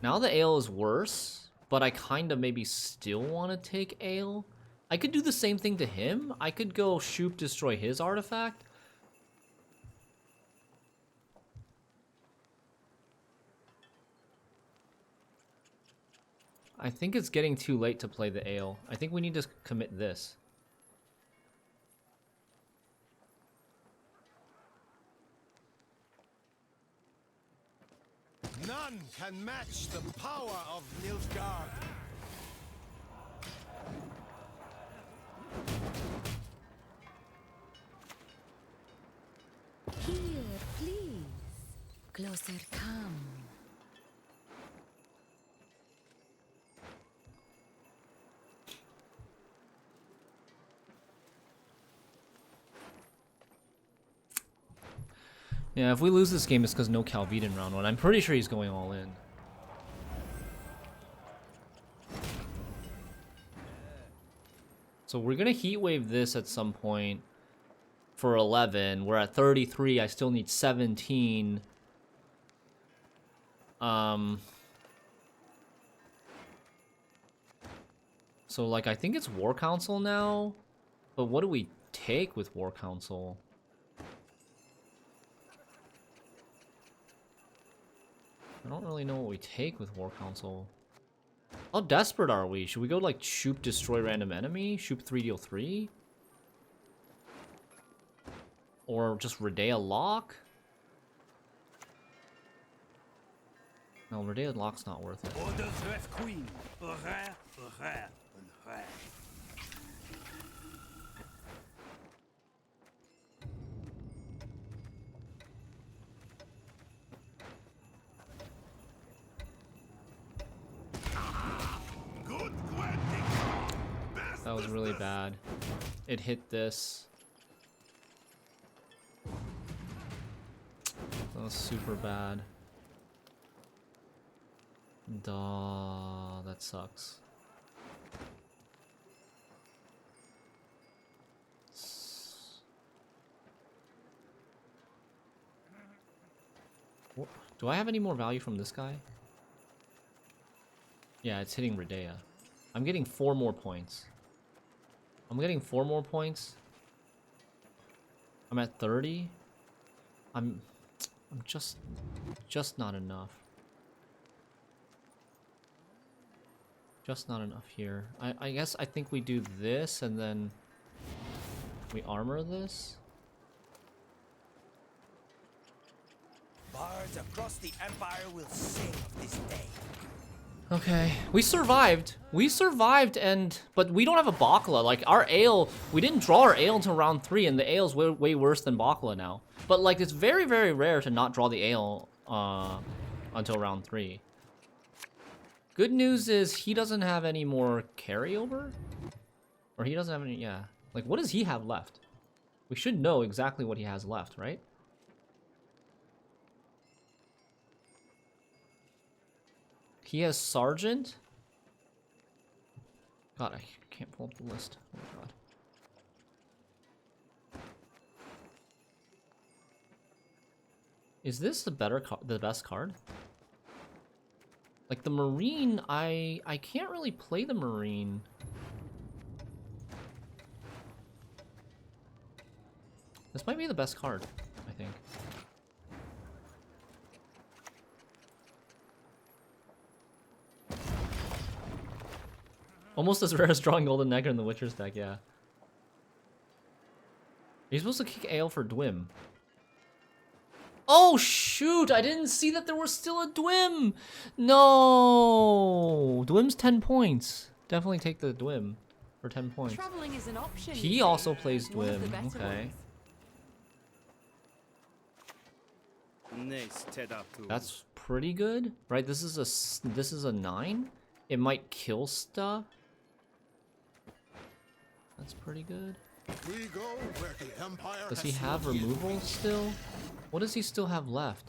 Now the ale is worse, but I kind of maybe still want to take ale. I could do the same thing to him. I could go Shupe destroy his artifact. I think it's getting too late to play the ale. I think we need to commit this. None can match the power of Nilfgaard. Here, please. Closer come. Yeah, if we lose this game, it's because no Calvide in round 1. I'm pretty sure he's going all in. So we're gonna heat wave this at some point for 11. We're at 33. I still need 17. So like I think it's War Council now, but what do we take with War Council? I don't really know what we take with War Council. How desperate are we? Should we go like Shupe destroy random enemy? Shupe 3 deal 3? Or just Redea lock? No, Redea lock's not worth it. That was really bad. It hit this. That was super bad. Duh, that sucks. Do I have any more value from this guy? Yeah, it's hitting Redea. I'm getting 4 more points. I'm getting 4 more points. I'm at 30. I'm just not enough. Just not enough here. I guess I think we do this and then we armor this. Bards across the Empire will sing of this day. Okay, we survived. We survived, but we don't have a Baccala. Like our ale, we didn't draw our ale until round 3, and the ale's way worse than Baccala now. But like, it's very rare to not draw the ale until round 3. Good news is he doesn't have any more carryover, or he doesn't have any. Yeah, like what does he have left? We should know exactly what he has left, right? He has Sergeant. God, I can't pull up the list. Oh my god. Is this the best card? Like the Marine, I can't really play the Marine. This might be the best card, I think. Almost as rare as drawing Golden Necker in the Witcher's deck, yeah. You're supposed to kick Ale for Dwim. Oh shoot, I didn't see that there was still a Dwim! No! Dwim's 10 points. Definitely take the Dwim for 10 points. Traveling is an option. He also plays One of the Dwim, better okay. ones. That's pretty good, right? This is a 9. It might kill stuff. That's pretty good. We go where the Empire Does has he have not yet removal reached. still? What does he still have left?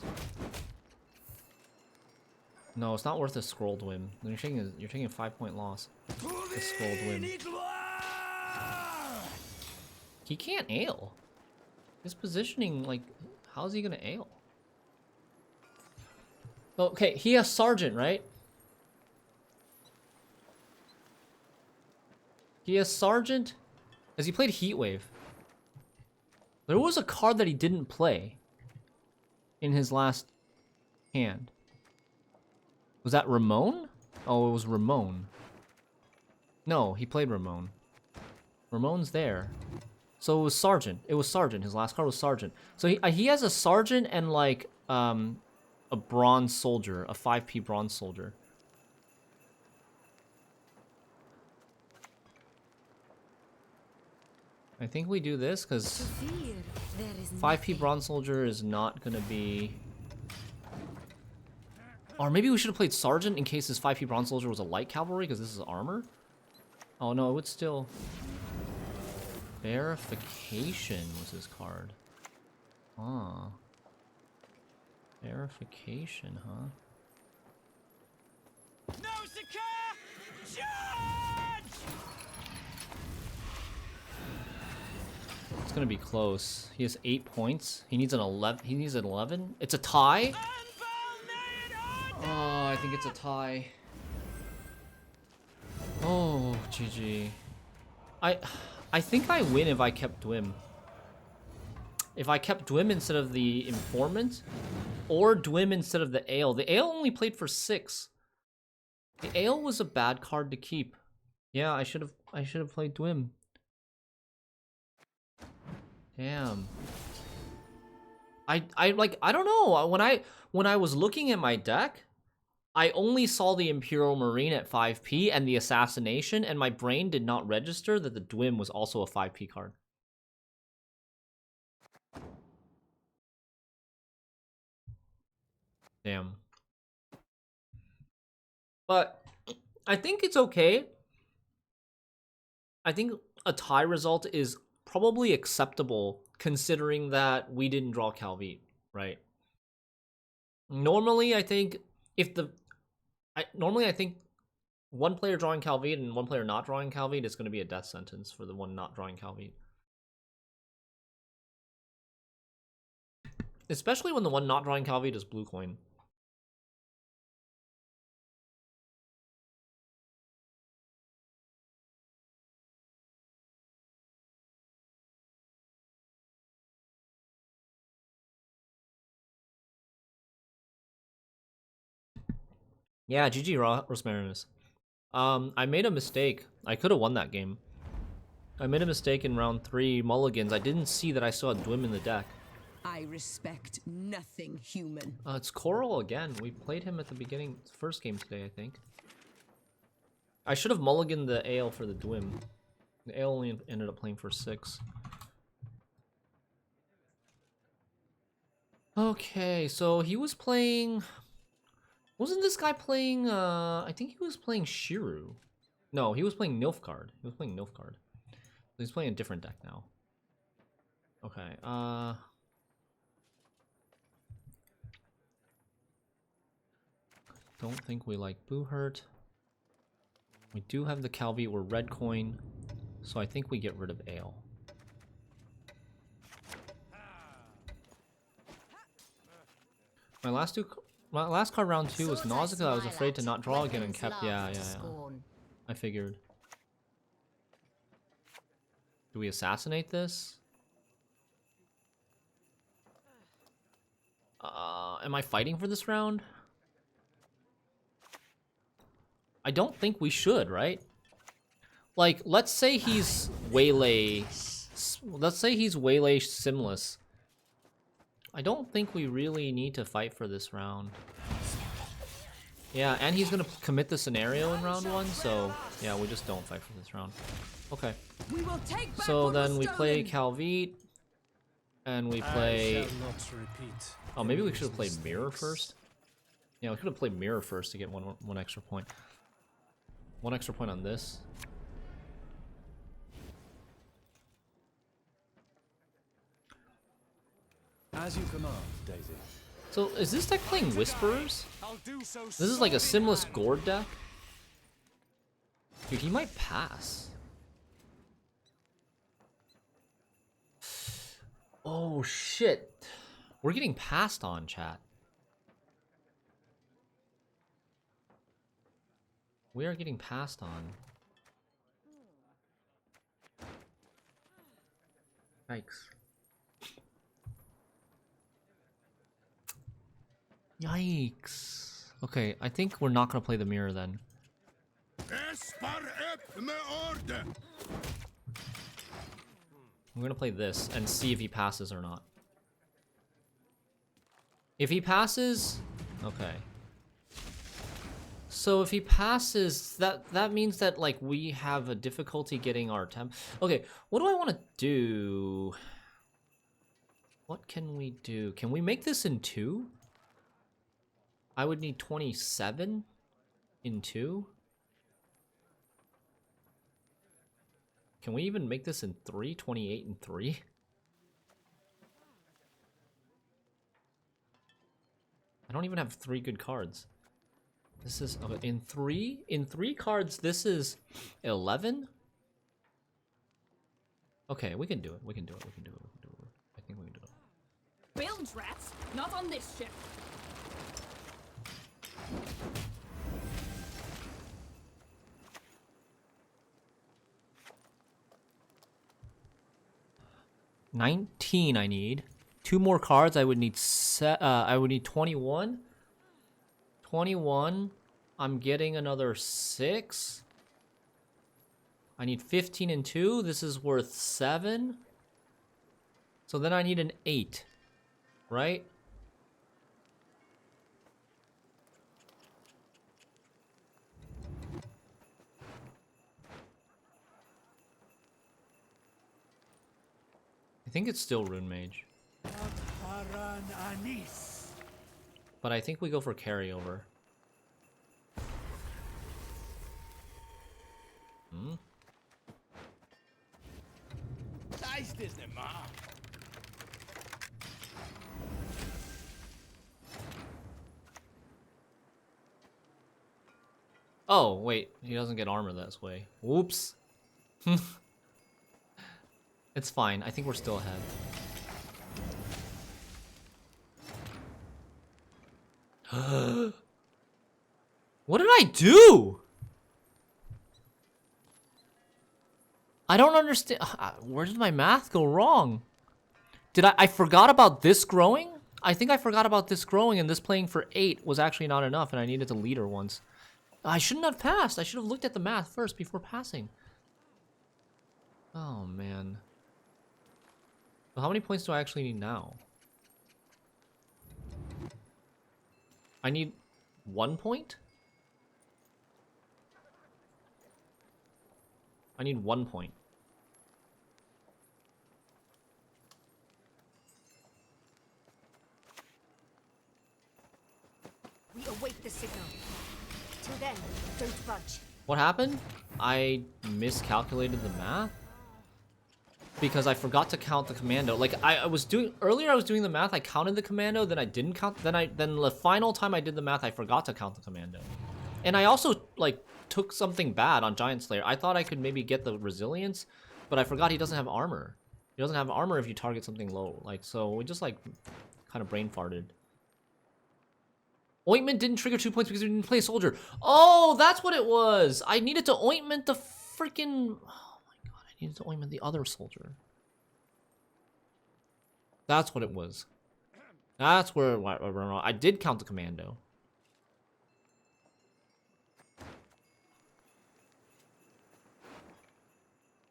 No, it's not worth a scroll dwim. You're taking a 5-point loss. A scroll dwim. He can't ale. His positioning, like, how's he gonna ale? Okay, he has Sergeant, right? He has Sergeant. Has he played Heatwave? There was a card that he didn't play in his last hand. Was that Ramon? Oh, it was Ramon. No, he played Ramon. Ramon's there. So it was Sergeant. It was Sergeant. His last card was Sergeant. So he has a Sergeant and like a Bronze Soldier, a 5p Bronze Soldier. I think we do this because 5p Bronze Soldier is not gonna be. Or maybe we should have played Sergeant in case this 5p Bronze Soldier was a light cavalry because this is armor. Oh no, it would still. Verification was his card. Huh. Verification, huh? No, Sakar! Charge! It's gonna be close. He has 8 points. He needs an 11. He needs an 11. It's a tie. Oh, I think it's a tie. Oh, GG. I think I win if I kept Dwim. If I kept Dwim instead of the Informant, or Dwim instead of the Ale. The Ale only played for 6. The Ale was a bad card to keep. Yeah, I should have played Dwim. Damn. I don't know. When I was looking at my deck, I only saw the Imperial Marine at 5p and the Assassination, and my brain did not register that the Dwim was also a 5p card. Damn. But I think it's okay. I think a tie result is probably acceptable considering that we didn't draw Calvite, right? Normally, I think I think one player drawing Calvite and one player not drawing Calvite is going to be a death sentence for the one not drawing Calvite. Especially when the one not drawing Calvite is blue coin. Yeah, GG Rosmarinus. I made a mistake. I could have won that game. I made a mistake in round 3 mulligans. I didn't see that I still had Dwim in the deck. I respect nothing human. It's Coral again. We played him at the beginning, first game today, I think. I should have mulliganed the Ale for the Dwim. The Ale only ended up playing for 6. Okay, so he was playing... Wasn't this guy playing, I think he was playing Schirru. No, he was playing Nilfgaard. He was playing Nilfgaard. He's playing a different deck now. Okay, don't think we like Boohurt. We do have the Calvite, we're red coin, so I think we get rid of Ale. My last card round 2 was Nausicaa. I was afraid to not draw again and kept. Yeah. I figured. Do we assassinate this? Am I fighting for this round? I don't think we should, right? Like, let's say he's Waylay. Let's say he's Waylay Simless. I don't think we really need to fight for this round. Yeah, and he's gonna commit the scenario in round 1, so yeah, we just don't fight for this round. Okay. So then we play Calvite, and we play... Oh, maybe we should have played Mirror first? Yeah, we could have played Mirror first to get one extra point. 1 extra point on this. As you command, Daisy. So is this deck playing Whisperers? This is like a Simless Gourd deck? Dude, he might pass. Oh shit. We're getting passed on, chat. We are getting passed on. Yikes. Yikes. Okay, I think we're not gonna play the mirror then. I'm gonna play this and see if he passes or not. If he passes, okay. So if he passes, that means that like we have a difficulty getting our temp. Okay, what do I want to do? What can we do? Can we make this in 2? I would need 27 in 2. Can we even make this in 3? 28 in 3? I don't even have 3 good cards. This is okay, in 3 cards. This is 11. Okay, we can do it. We can do it. We can do it. We can do it. I think we can do it. Bilge rats, not on this ship. $19 I need. 2 more cards. I would need 21. 21. I'm getting another 6. I need 15 and 2. This is worth 7. So then I need an 8. Right? I think it's still Rune Mage. But I think we go for carryover. Oh, wait. He doesn't get armor this way. Whoops. It's fine. I think we're still ahead. What did I do? I don't understand. Where did my math go wrong? Did I forgot about this growing? I think I forgot about this growing, and this playing for 8 was actually not enough, and I needed to lead her once. I shouldn't have passed. I should have looked at the math first before passing. Oh, man. So how many points do I actually need now? I need 1 point? I need 1 point. We await the signal. Till then, don't budge. What happened? I miscalculated the math? Because I forgot to count the commando. Like I was doing earlier, I was doing the math. I counted the commando, then I didn't count. Then the final time I did the math, I forgot to count the commando. And I also like took something bad on Giant Slayer. I thought I could maybe get the resilience, but I forgot he doesn't have armor. He doesn't have armor if you target something low. Like so, we just like kind of brain farted. Ointment didn't trigger 2 points because we didn't play a soldier. Oh, that's what it was. I needed to ointment the freaking. I needed to ointment the other soldier. That's what it was. That's where I did count the commando.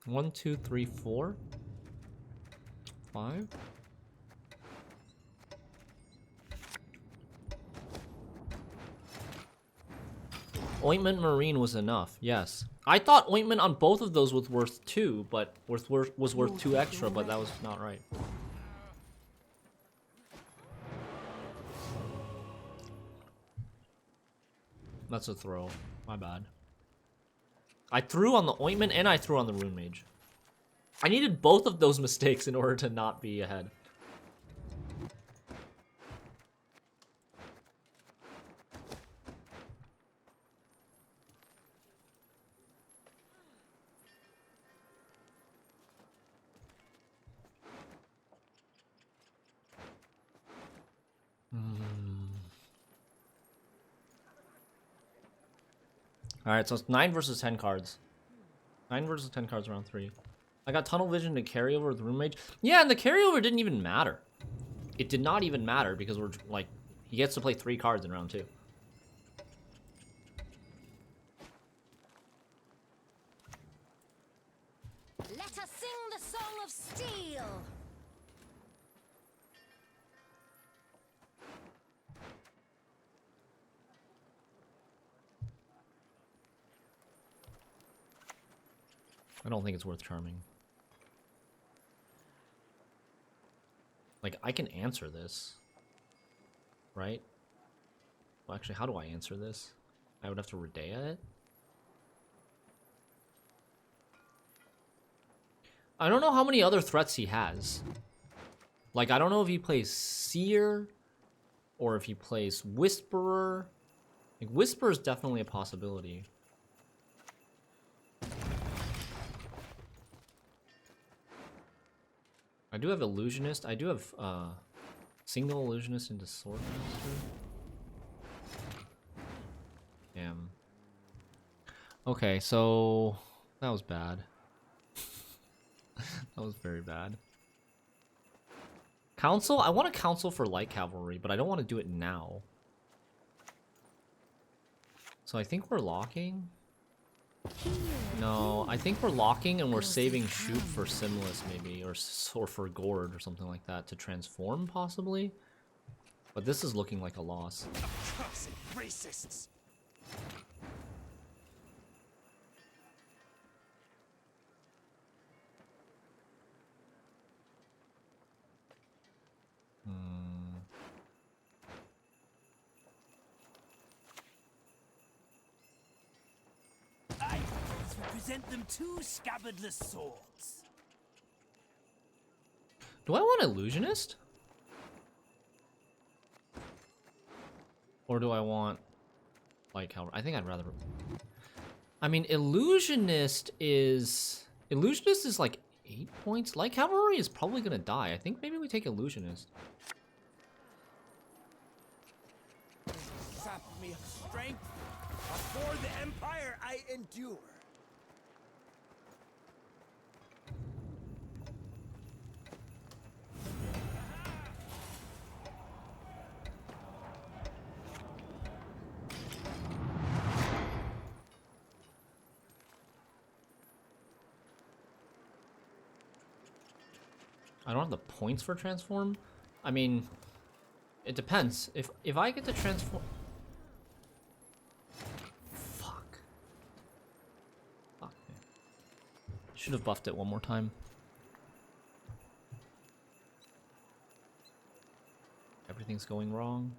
One, 2, 3, 4, 5. Ointment Marine was enough, yes. I thought ointment on both of those was worth 2, but was worth 2 extra, but that was not right. That's a throw. My bad. I threw on the ointment and I threw on the Rune Mage. I needed both of those mistakes in order to not be ahead. Alright, so it's 9 versus 10 cards. 9 versus 10 cards round 3. I got Tunnel Vision to carryover with Rune Mage. Yeah, and the carryover didn't even matter. It did not even matter because we're like, he gets to play 3 cards in round 2. Let us sing the song of steel. I don't think it's worth charming. Like, I can answer this. Right? Well, actually, how do I answer this? I would have to Redea it? I don't know how many other threats he has. Like, I don't know if he plays Seer, or if he plays Whisperer. Like, Whisperer is definitely a possibility. I do have Illusionist. I do have single Illusionist into Swordmaster. Damn. Okay, so that was bad. That was very bad. Council? I want a council for light cavalry, but I don't want to do it now. So I think we're locking. No, I think we're locking and we're saving Shupe for Simless maybe, or for Gord or something like that to transform possibly. But this is looking like a loss. Racists. I present them 2 scabbardless swords. Do I want Illusionist? Or do I want light cavalry? I think I'd rather... I mean, Illusionist is like 8 points. Light cavalry is probably gonna die. I think maybe we take Illusionist. Sap me of strength. Before the Empire I endure. I don't have the points for transform. I mean, it depends. If I get to transform... Fuck. Fuck, man. Should have buffed it one more time. Everything's going wrong.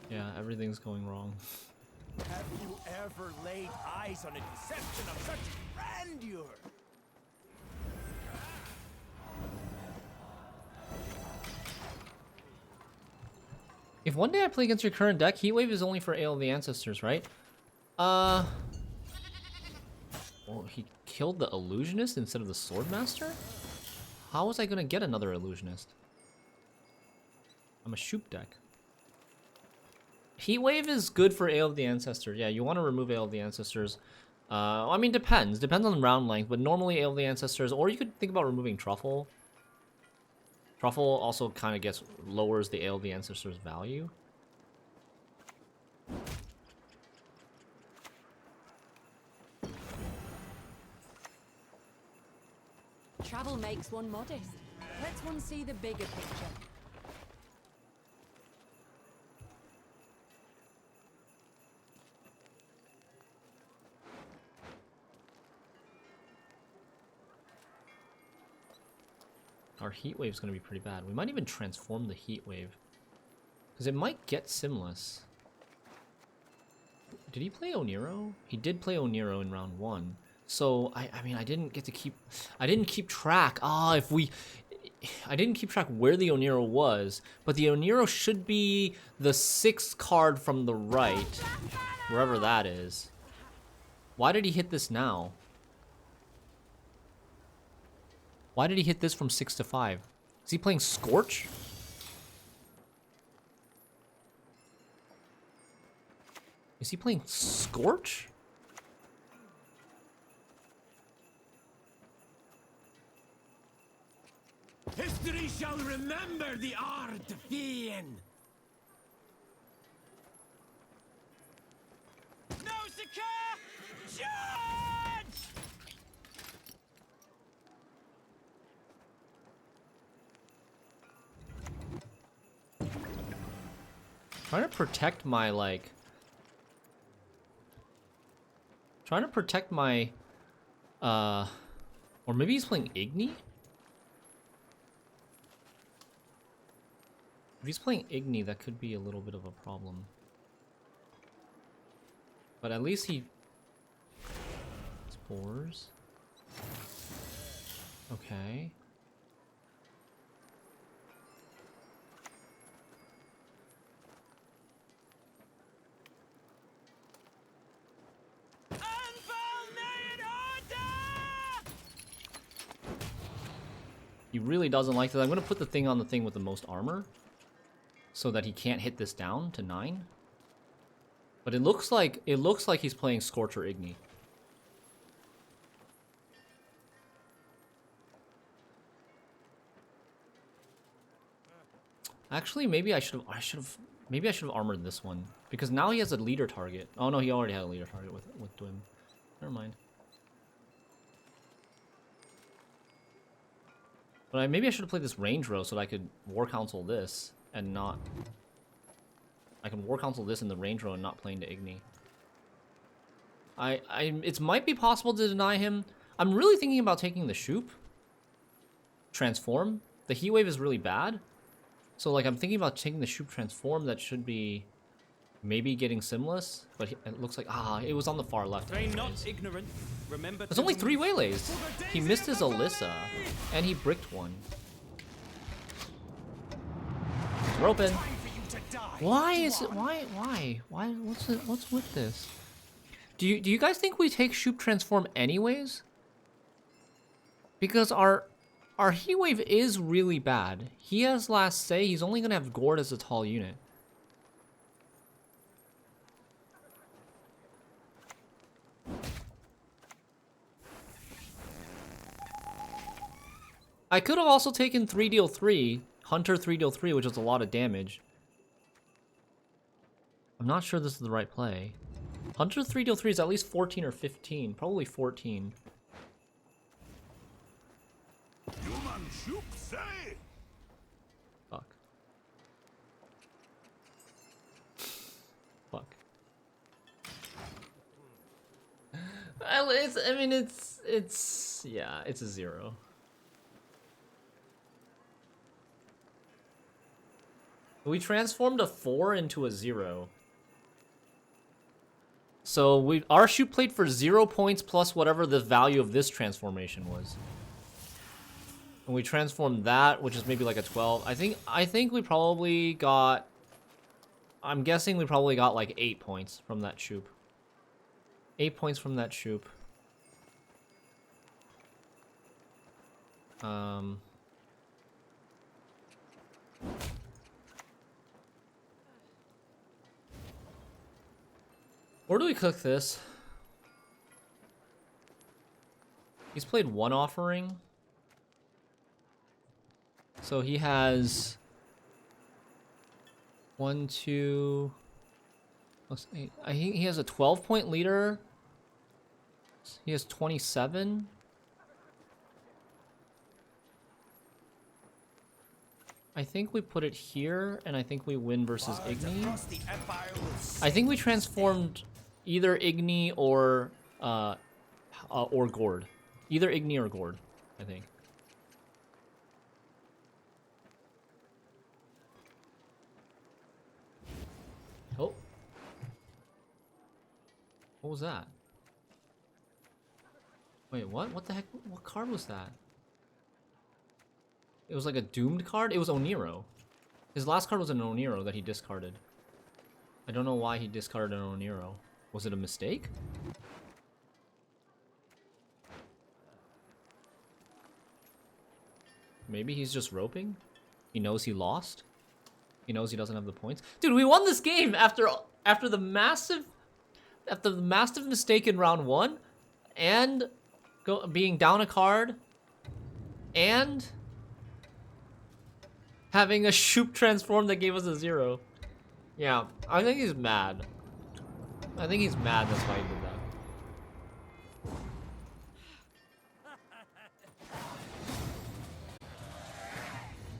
Yeah, everything's going wrong. Have you ever laid eyes on a deception of such grandeur? If one day I play against your current deck, Heatwave is only for Ale of the Ancestors, right? Well, he killed the Illusionist instead of the Swordmaster? How was I gonna get another Illusionist? I'm a Shupe deck. Heatwave is good for Ale of the Ancestors. Yeah, you want to remove Ale of the Ancestors. I mean, depends. Depends on the round length, but normally Ale of the Ancestors, or you could think about removing Truffle. Truffle also kind of lowers the Ale of the Ancestors value. Travel makes one modest. Lets one see the bigger picture. Our Heat Wave's gonna be pretty bad. We might even transform the Heat Wave. Because it might get Simless. Did he play Oniro? He did play Oniro in round 1. So, I mean, I didn't keep track. I didn't keep track where the Oniro was, but the Oniro should be the 6th card from the right, wherever that is. Why did he hit this now? Why did he hit this from 6 to 5? Is he playing Scorch? Is he playing Scorch? History shall remember the art of Fiend. Nausicaa! Judge! Trying to protect my, like... Trying to protect my... Or maybe he's playing Igni? If he's playing Igni, that could be a little bit of a problem. But at least he... Spores. Okay. He really doesn't like that. I'm gonna put the thing on the thing with the most armor, so that he can't hit this down to 9. But it looks like he's playing Scorch or Igni. Actually, maybe I should have armored this one, because now he has a leader target. Oh no, he already had a leader target with Dwim. Never mind. But maybe I should have played this range row so that I could War Council this and not... I can War Council this in the range row and not play into Igni. It might be possible to deny him. I'm really thinking about taking the Shupe. Transform. The Heat Wave is really bad. So like I'm thinking about taking the Shupe Transform. That should be maybe getting Simless. But it looks like, it was on the far left. Train not ignorant. Remember There's only 3 Waylays. He missed his Alyssa, and he bricked one. We're open. Why is it? Why? What's with this? Do you guys think we take Shupe Transform anyways? Because our Heat Wave is really bad. He has last say. He's only gonna have Gord as a tall unit. I could have also taken 3 deal 3, Hunter 3 deal 3, which is a lot of damage. I'm not sure this is the right play. Hunter 3 deal 3 is at least 14 or 15, probably 14. Fuck. Fuck. Yeah, it's a 0. We transformed a 4 into a 0. So our Shupe played for 0 points plus whatever the value of this transformation was. And we transformed that, which is maybe like a 12. I think we probably got... I'm guessing we probably got like 8 points from that Shupe. 8 points from that Shupe. Where do we cook this? He's played 1 offering. So he has 1, 2, plus 8. I think he has a 12-point leader. He has 27. I think we put it here, and I think we win versus Igni. I think we transformed either Igni or Gord. Either Igni or Gord, I think. Oh. What was that? Wait, what? What the heck? What card was that? It was like a doomed card? It was Oniro. His last card was an Oniro that he discarded. I don't know why he discarded an Oniro. Was it a mistake? Maybe he's just roping? He knows he lost? He knows he doesn't have the points? Dude, we won this game after the massive mistake in round 1 and being down a card and having a Shupe transform that gave us a 0. Yeah, I think he's mad. I think he's mad that's why he did that.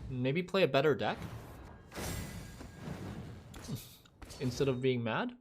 Maybe play a better deck? Instead of being mad?